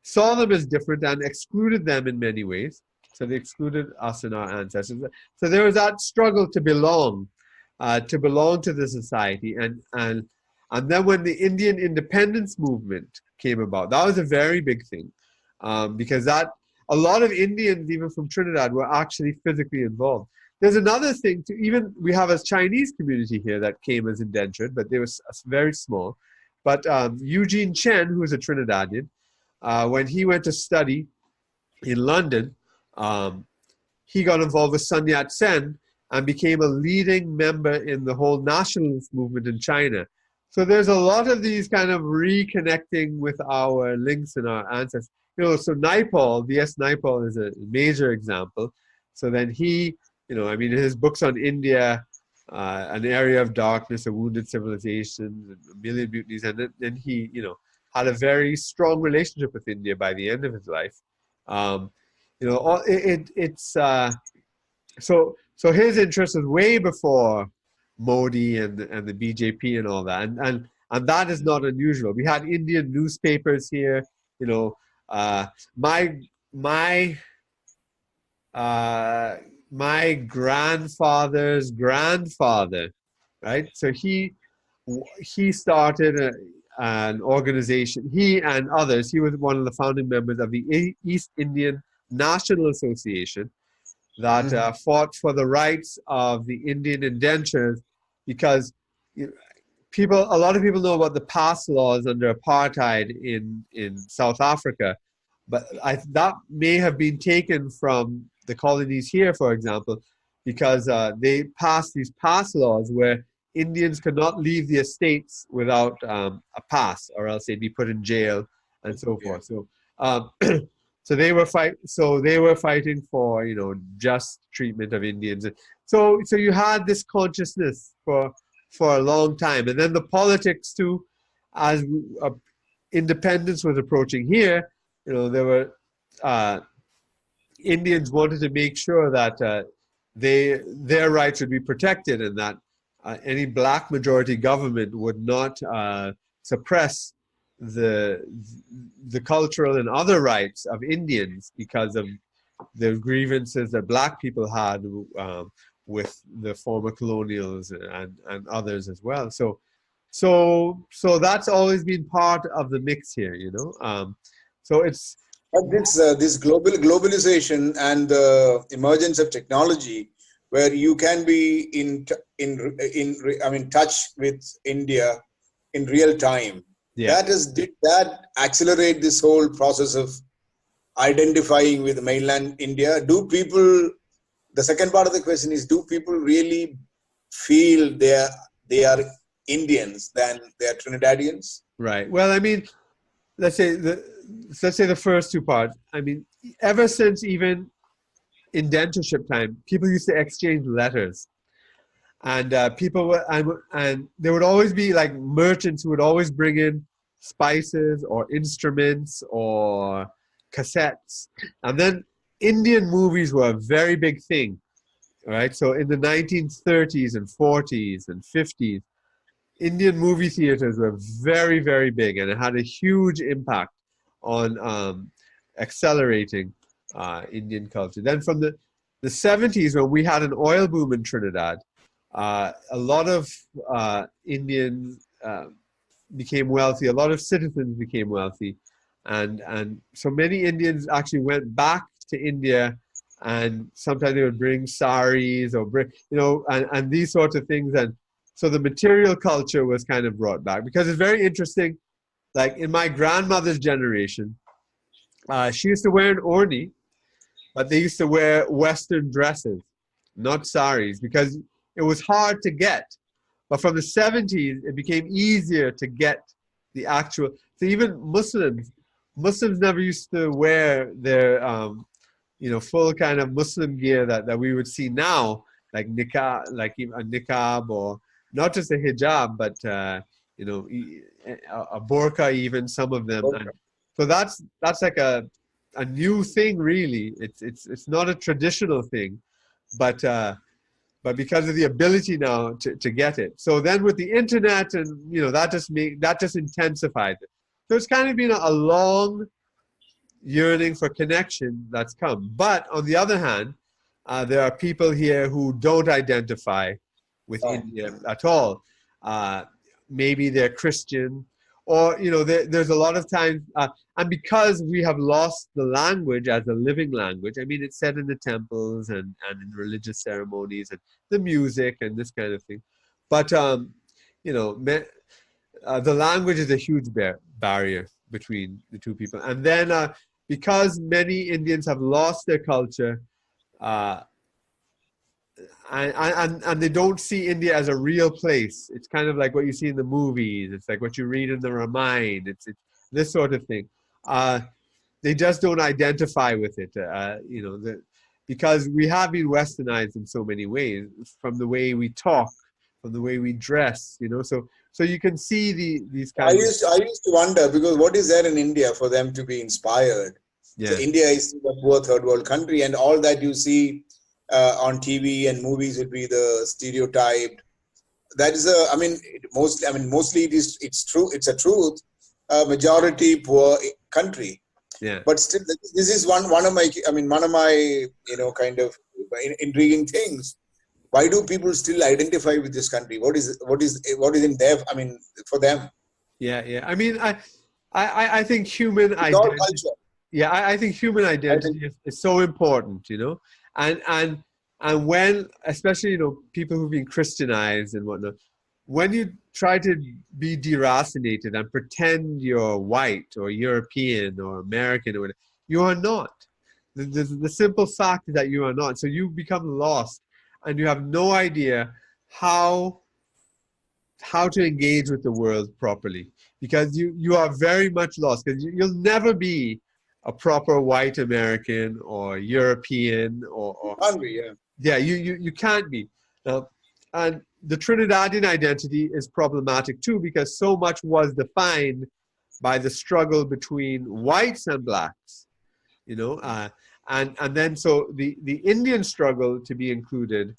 saw them as different and excluded them in many ways. So they excluded us and our ancestors. So there was that struggle to belong to the society. And then when the Indian independence movement came about, that was a very big thing, because a lot of Indians, even from Trinidad, were actually physically involved. There's another thing too. Even we have a Chinese community here that came as indentured, but they were very small. But Eugene Chen, who is a Trinidadian, when he went to study in London, he got involved with Sun Yat-sen and became a leading member in the whole nationalist movement in China. so there's a lot of these kind of reconnecting with our links and our ancestors. So Naipaul, V.S. Naipaul is a major example. So then he, I mean, his books on India, An Area of Darkness, A Wounded Civilization, A Million Mutinies, and then he, had a very strong relationship with India by the end of his life. So his interest was way before Modi and the BJP and all that, and that is not unusual. We had Indian newspapers here. My my my grandfather's grandfather, right? So he started an organization. He and others. He was one of the founding members of the East Indian National Association that fought for the rights of the Indian indentures, because a lot of people know about the pass laws under apartheid in South Africa, but that may have been taken from the colonies here, for example, because they passed these pass laws where Indians could not leave the estates without a pass, or else they'd be put in jail and so forth. So, so they were fighting for just treatment of Indians. So you had this consciousness for a long time, and then the politics too, as independence was approaching here. There were Indians wanted to make sure that their rights would be protected, and that any black majority government would not suppress the cultural and other rights of Indians because of the grievances that black people had with the former colonials and others as well. So that's always been part of the mix here, So it's this globalization and the emergence of technology, where you can be in touch with India in real time. Yeah. Did that accelerate this whole process of identifying with mainland India? The second part of the question is, do people really feel they are Indians than they are Trinidadians? Right. Well, I mean, let's say the first two parts. I mean, ever since even indentureship time, people used to exchange letters, and and there would always be like merchants who would always bring in spices or instruments or cassettes, and then Indian movies were a very big thing, right? So in the 1930s and 40s and 50s, Indian movie theaters were very, very big, and it had a huge impact on accelerating Indian culture. Then from the 70s, when we had an oil boom in Trinidad, a lot of Indians became wealthy. A lot of citizens became wealthy, and so many Indians actually went back to India, and sometimes they would bring saris or and these sorts of things, and so the material culture was kind of brought back. Because it's very interesting. Like in my grandmother's generation, she used to wear an orni, but they used to wear Western dresses, not saris, because it was hard to get. But from the 70s, it became easier to get the actual. So even Muslims never used to wear their full kind of Muslim gear that we would see now, like niqab, like a niqab, or not just a hijab, but a burqa, even some of them. And so that's like a new thing, really. It's not a traditional thing, but because of the ability now to get it. So then with the internet, and that just intensified it. So it's kind of been a long yearning for connection that's come. But on the other hand, there are people here who don't identify with India at all. Maybe they're Christian, or there's a lot of times, and because we have lost the language as a living language. I mean, it's said in the temples and in religious ceremonies and the music and this kind of thing. But the language is a huge barrier between the two people. And then because many Indians have lost their culture, and they don't see India as a real place. It's kind of like what you see in the movies. It's like what you read in the Ramayana. It's this sort of thing. They just don't identify with it. Because we have been westernized in so many ways, from the way we talk, from the way we dress. So you can see these I kinds. used to wonder, because what is there in India for them to be inspired? Yeah. So India is a poor third world country, and all that you see on TV and movies would be the stereotyped. That is mostly it's true. It's a truth. Majority poor country. Yeah. But still, this is one of my kind of intriguing things. Why do people still identify with this country? What is in there? For them. Yeah. I mean, I think human It's all identity. culture. Yeah, I think human identity is so important, and when, especially, people who've been Christianized and whatnot, when you try to be deracinated and pretend you're white or European or American or whatever, you are not. The simple fact is that you are not. So you become lost, and you have no idea how to engage with the world properly, because you are very much lost, because you'll never be a proper white American or European or Hungry, yeah. you can't be. And the Trinidadian identity is problematic too, because so much was defined by the struggle between whites and blacks, and then so the Indian struggle to be included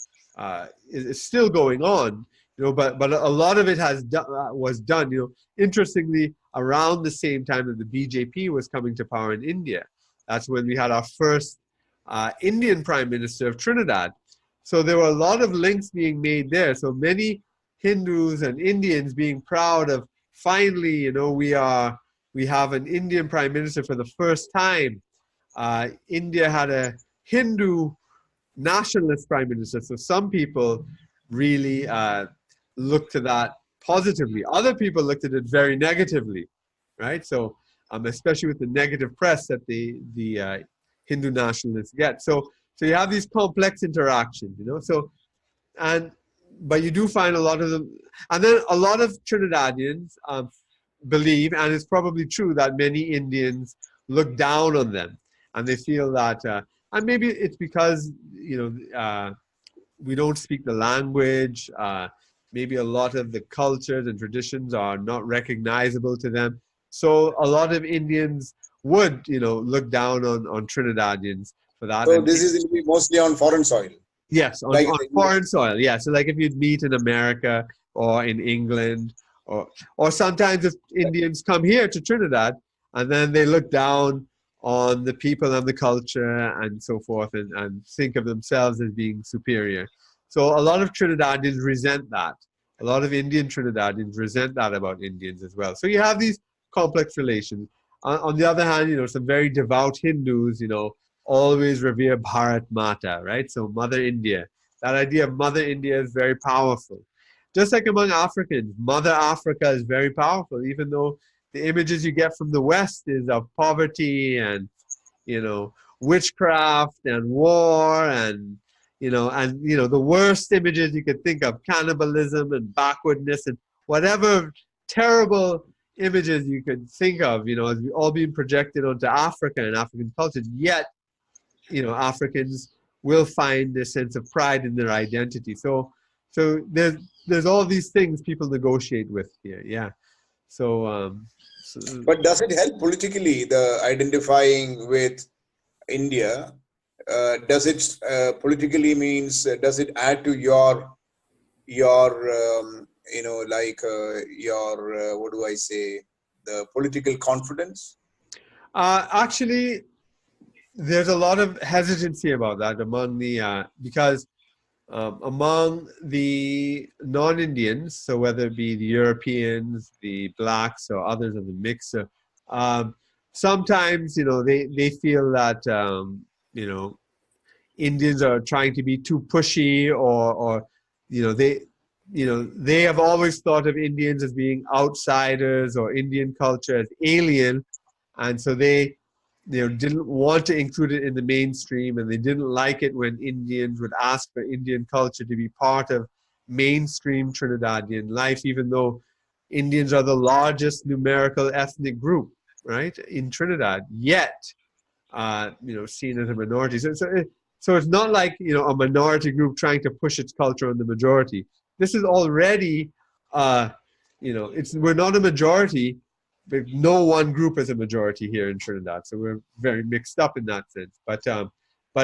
is still going on, but a lot of it was done, interestingly, around the same time that the BJP was coming to power in India. That's when we had our first Indian Prime Minister of Trinidad. So there were a lot of links being made there. So many Hindus and Indians being proud of, finally, we have an Indian Prime Minister for the first time. India had a Hindu nationalist Prime Minister. So some people really looked to that positively. Other people looked at it very negatively, right? So especially with the negative press that the Hindu nationalists get. So you have these complex interactions, but you do find a lot of them. And then a lot of Trinidadians believe, and it's probably true, that many Indians look down on them. And they feel that, and maybe it's because, we don't speak the language. Maybe a lot of the cultures and traditions are not recognizable to them. So a lot of Indians would, look down on Trinidadians for that. So and this is mostly on foreign soil. Yes, on foreign soil. Yeah, so like if you'd meet in America or in England, or sometimes if Indians come here to Trinidad, and then they look down on the people and the culture and so forth, and think of themselves as being superior. So a lot of Trinidadians resent that. A lot of Indian Trinidadians resent that about Indians as well. So you have these complex relations. On the other hand, some very devout Hindus, always revere Bharat Mata, right? So Mother India. That idea of Mother India is very powerful. Just like among Africans, Mother Africa is very powerful, even though the images you get from the West is of poverty and, witchcraft and war and the worst images you could think of, cannibalism and backwardness and whatever terrible images you could think of, as all being projected onto Africa and African cultures. Yet, Africans will find this sense of pride in their identity. So there's all these things people negotiate with here. Yeah. But does it help politically, the identifying with India? Does it politically means, does it add to your what do I say, the political confidence? Actually, there's a lot of hesitancy about that among because among the non-Indians, so whether it be the Europeans, the blacks, or others of the mix, sometimes they feel that Indians are trying to be too pushy, or they have always thought of Indians as being outsiders or Indian culture as alien, and so they didn't want to include it in the mainstream, and they didn't like it when Indians would ask for Indian culture to be part of mainstream Trinidadian life, even though Indians are the largest numerical ethnic group, right, in Trinidad, yet seen as a minority. So it's not like a minority group trying to push its culture on the majority. This is already, we're not a majority, but no one group is a majority here in Trinidad. So we're very mixed up in that sense. But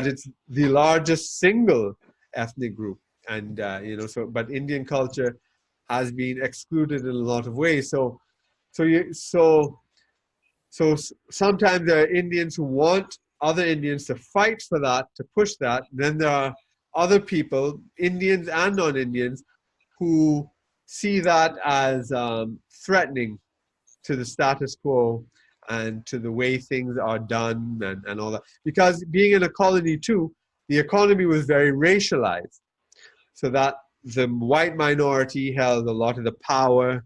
it's the largest single ethnic group, and but Indian culture has been excluded in a lot of ways. So sometimes there are Indians who want other Indians to fight for that, to push that. Then there are other people, Indians and non-Indians, who see that as threatening to the status quo and to the way things are done and all that. Because being in a colony too, the economy was very racialized. So that the white minority held a lot of the power.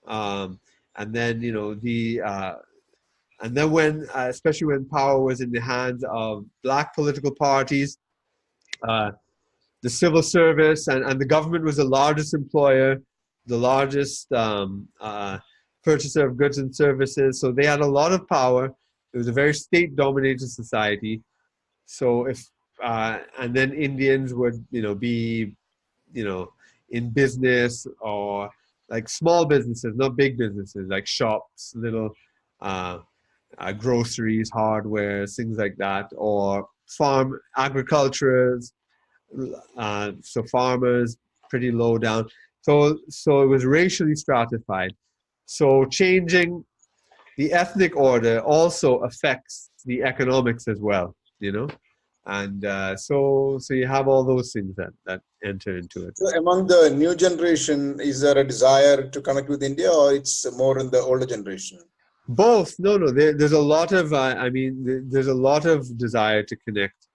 And then, and then when, especially when power was in the hands of black political parties, the civil service and the government was the largest employer, the largest purchaser of goods and services. So they had a lot of power. It was a very state-dominated society. So and then Indians would, be, in business, or like small businesses, not big businesses, like shops, little groceries, hardware, things like that, or farm agricultures. So farmers, pretty low down. So it was racially stratified. So changing the ethnic order also affects the economics as well, and so you have all those things that enter into it. So among the new generation, is there a desire to connect with India, or it's more in the older generation? Both. No. There's a lot of. There's a lot of desire to connect,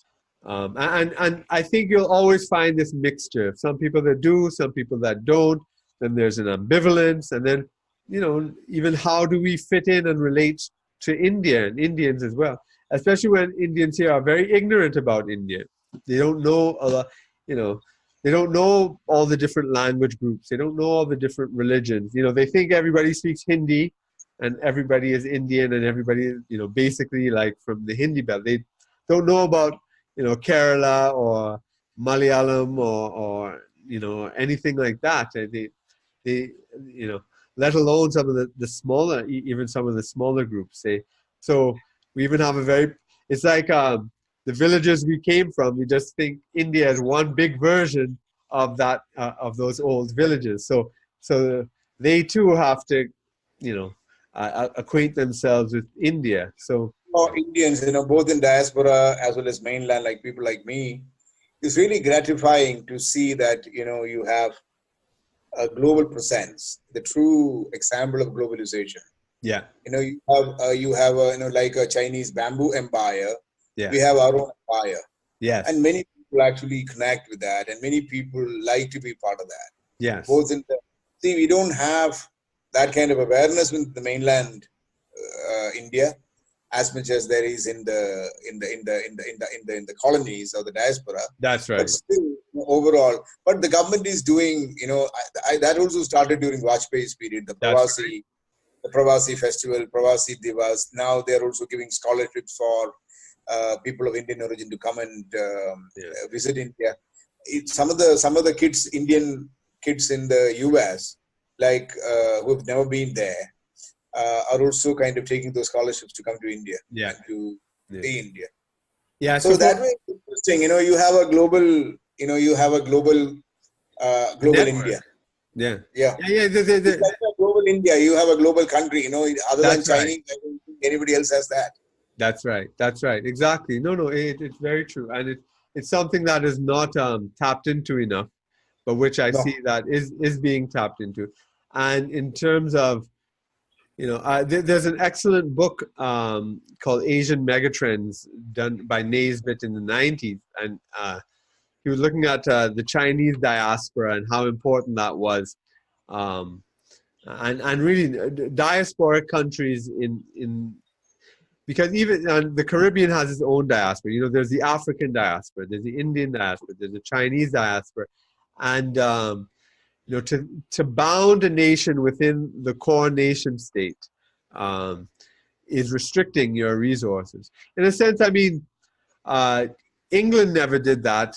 and I think you'll always find this mixture. Some people that do, some people that don't. Then there's an ambivalence, and then even how do we fit in and relate to India and Indians as well? Especially when Indians here are very ignorant about India. They don't know a lot. They don't know all the different language groups. They don't know all the different religions. They think everybody speaks Hindi and everybody is Indian, and everybody is, basically like from the Hindi belt. They don't know about, Kerala or Malayalam or anything like that. They let alone some of the smaller, even some of the smaller groups. So we even have it's like the villages we came from. We just think India is one big version of that, of those old villages. So they too have to, acquaint themselves with India. So Indians, both in diaspora as well as mainland, like people like me, it's really gratifying to see that, you have a global presence, the true example of globalization. Yeah. You have like a Chinese bamboo empire. Yeah. We have our own empire. Yes. And many people actually connect with that, and many people like to be part of that. Yes. Both we don't have that kind of awareness with the mainland India as much as there is in the colonies or the diaspora. That's right. But still, overall, but the government is doing, that also started during Vajpayee's period, the Pravasi festival, Pravasi Divas. Now they're also giving scholarships for people of Indian origin to come and visit India. Some of the kids, Indian kids in the US, like who have never been there, are also kind of taking those scholarships to come to India, to see India. Yeah. So that way, it's interesting. You have a global, global India. Yeah. It's like a global India. You have a global country. Other than Chinese, I don't think anybody else has that. That's right. Exactly. No. It's very true, and it's something that is not tapped into enough, but which I see that is being tapped into. And in terms of, there's an excellent book called Asian Megatrends done by Naisbitt in the 90s, and he was looking at the Chinese diaspora and how important that was, and really diasporic countries in because even the Caribbean has its own diaspora. You know, there's the African diaspora, there's the Indian diaspora, there's the Chinese diaspora, and you know, to bound a nation within the core nation state is restricting your resources. In a sense, I mean, England never did that.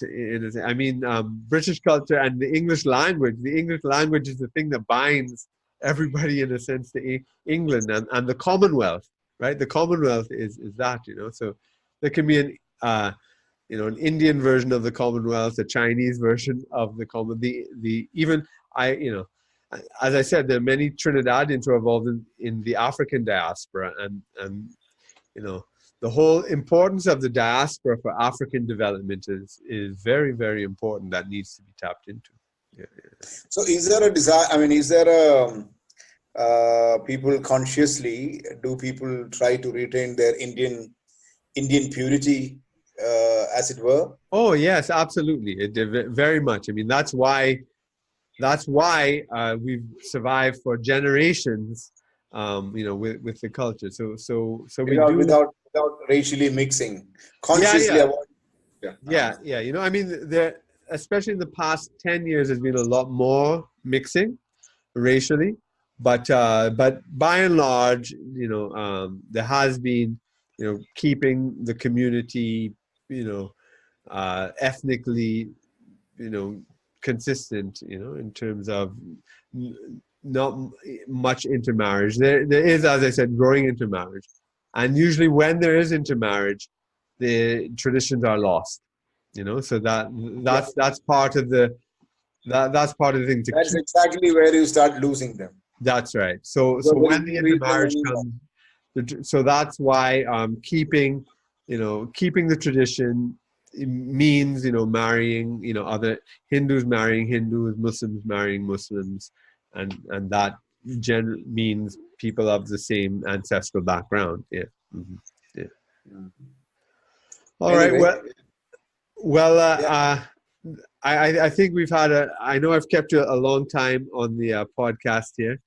I mean, British culture and the English language. The English language is the thing that binds everybody, in a sense, to England and the Commonwealth, right? The Commonwealth is that, you know. So there can be you know, an Indian version of the Commonwealth, a Chinese version of the Commonwealth. Even you know, as I said, there are many Trinidadians who are involved in the African diaspora, and you know, the whole importance of the diaspora for African development is very, very important. That needs to be tapped into. Yeah. So, is there a desire? I mean, is there a people consciously, do people try to retain their Indian purity, as it were? Oh yes, absolutely. Very much. I mean, that's why we've survived for generations. You know, with the culture. So we do without racially mixing, consciously avoid. Yeah. You know, I mean, there, especially in the past 10 years, there's been a lot more mixing racially, but by and large, you know, there has been, you know, keeping the community, you know, ethnically, you know, consistent, you know, in terms of not much intermarriage. There is, as I said, growing intermarriage, and usually when there is intermarriage, the traditions are lost. You know, so that's part of the that's part of the thing. That's exactly where you start losing them. That's right. So when the intermarriage comes, so that's why keeping the tradition means, you know, marrying, you know, other Hindus marrying Hindus, Muslims marrying Muslims, and that means people of the same ancestral background. Yeah. Mm-hmm. Yeah. Mm-hmm. All anyway. Right. Well. I think we've had I know I've kept you a long time on the podcast here,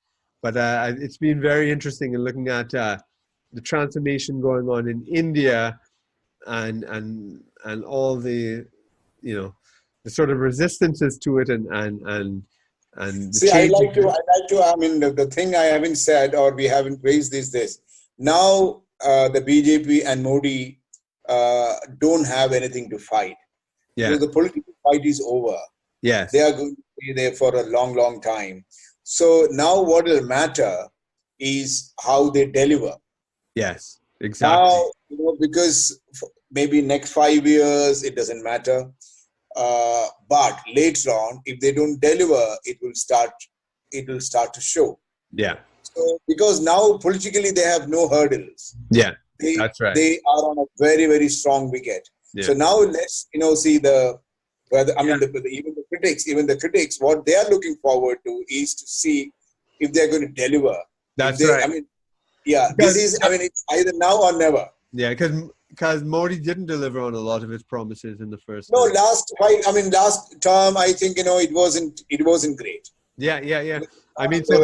but it's been very interesting in looking at the transformation going on in India and all the, you know, the sort of resistances to it and see, I'd like to, I mean, the thing I haven't said or we haven't raised is this. Now, the BJP and Modi don't have anything to fight. Yeah. So the political fight is over. Yes. They are going to be there for a long, long time. So now what will matter is how they deliver. Yes, exactly. Now, you know, because maybe next 5 years, it doesn't matter. But later on, if they don't deliver, it will start to show. Yeah. So because now politically they have no hurdles. Yeah, that's right. They are on a very, very strong wicket. Yeah. So now let's, you know, see even the critics, what they are looking forward to is to see if they're going to deliver. That's right. I mean, it's either now or never. Yeah, because Modi didn't deliver on a lot of his promises in the first. No, last term, I think, you know, it wasn't great. Yeah. I mean, so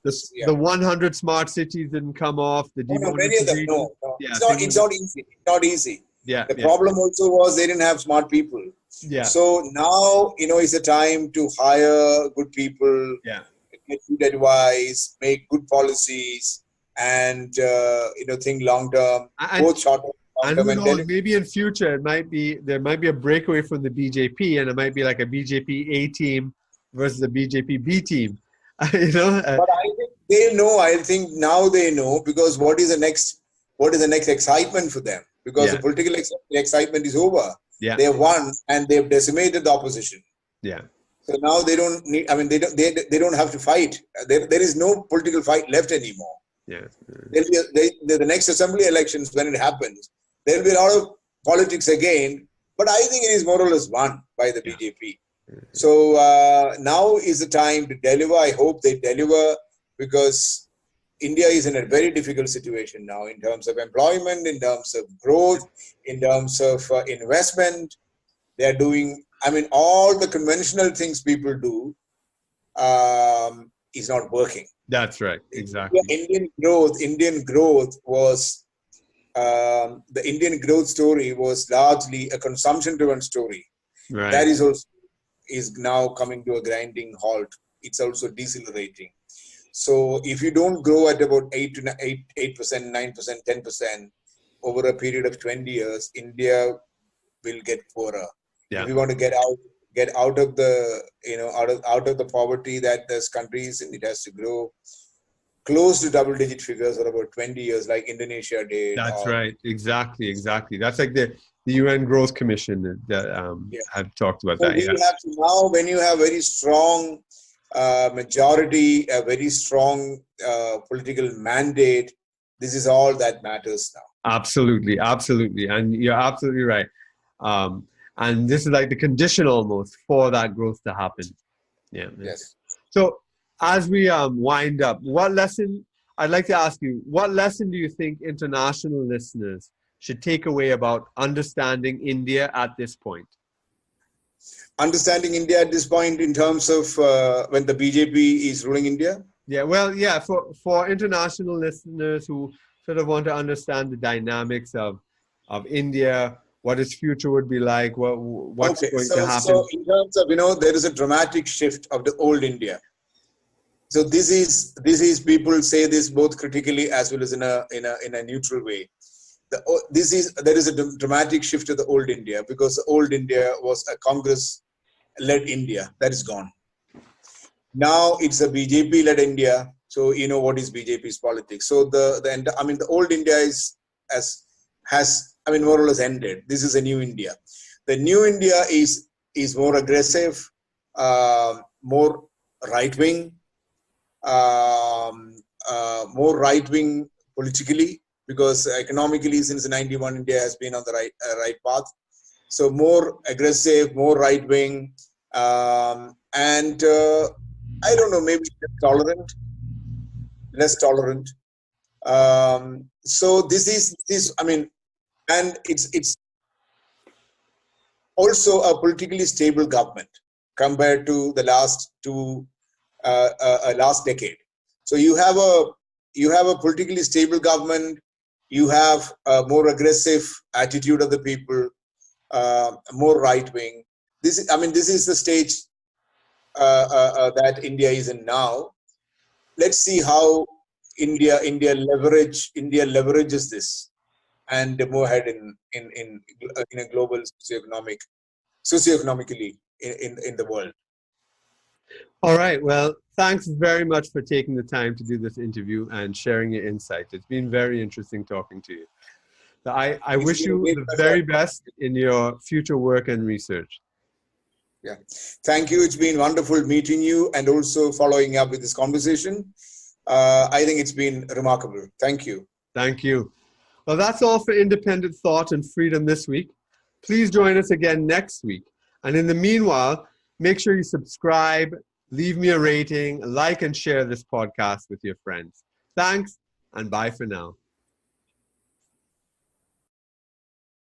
the 100 smart cities didn't come off. Many of them, no. Yeah, it's not easy. Not easy. Yeah. The problem also was they didn't have smart people. Yeah. So now, you know, it's a time to hire good people. Yeah. Get good advice, make good policies, and you know, think long term, both short term. And who knows, maybe in future there might be a breakaway from the BJP, and it might be like a BJP A team versus a BJP B team. You know. But I think they know. I think now they know, because what is the next excitement for them? Because the political excitement is over. Yeah. They have won and they have decimated the opposition. Yeah. So now they don't need. I mean, they don't have to fight. There is no political fight left anymore. Yeah. The next assembly elections, when it happens, there will be a lot of politics again. But I think it is more or less won by the BJP. So now is the time to deliver. I hope they deliver, because India is in a very difficult situation now in terms of employment, in terms of growth, in terms of investment. They are doing, I mean, all the conventional things people do is not working. That's right. Exactly. Indian growth was the Indian growth story was largely a consumption-driven story. Right. That is also now coming to a grinding halt. It's also decelerating. So if you don't grow at about 8%, 9%, 10% over a period of 20 years, India will get poorer. Yeah. If we want to get out of the out of the poverty that this country is in, it has to grow close to double-digit figures for about 20 years, like Indonesia did. That's right. Exactly. That's like the UN Growth Commission that have talked about So that. we have to now, when you have very strong majority, a very strong political mandate, this is all that matters now. Absolutely. And you're absolutely right. And this is like the condition almost for that growth to happen. Yeah. Yes. So as we wind up, I'd like to ask you, what lesson do you think international listeners should take away about understanding India at this point? Understanding India at this point in terms of when the BJP is ruling India? Yeah, well, yeah, for international listeners who sort of want to understand the dynamics of India, what its future would be like, what's going to happen. So in terms of, there is a dramatic shift of the old India. So this is people say this both critically as well as in a neutral way. There is a dramatic shift to the old India, because the old India was a Congress-led India that is gone. Now it's a BJP-led India. So you know what is BJP's politics. So the old India has more or less ended. This is a new India. The new India is more aggressive, more right-wing, more right-wing politically, because economically since 91 India has been on the right path. So more aggressive, more right-wing, and I don't know, maybe less tolerant. So this is and it's also a politically stable government compared to the last decade. So you have a politically stable government. You have a more aggressive attitude of the people, more right wing. This is the stage that India is in now. Let's see how India leverages this and move ahead in a global socioeconomically in the world. All right. Well, thanks very much for taking the time to do this interview and sharing your insights. It's been very interesting talking to you. I wish you the very best in your future work and research. Yeah. Thank you. It's been wonderful meeting you and also following up with this conversation. I think it's been remarkable. Thank you. Thank you. Well, that's all for Independent Thought and Freedom this week. Please join us again next week. And in the meanwhile, make sure you subscribe, leave me a rating, like and share this podcast with your friends. Thanks, and bye for now.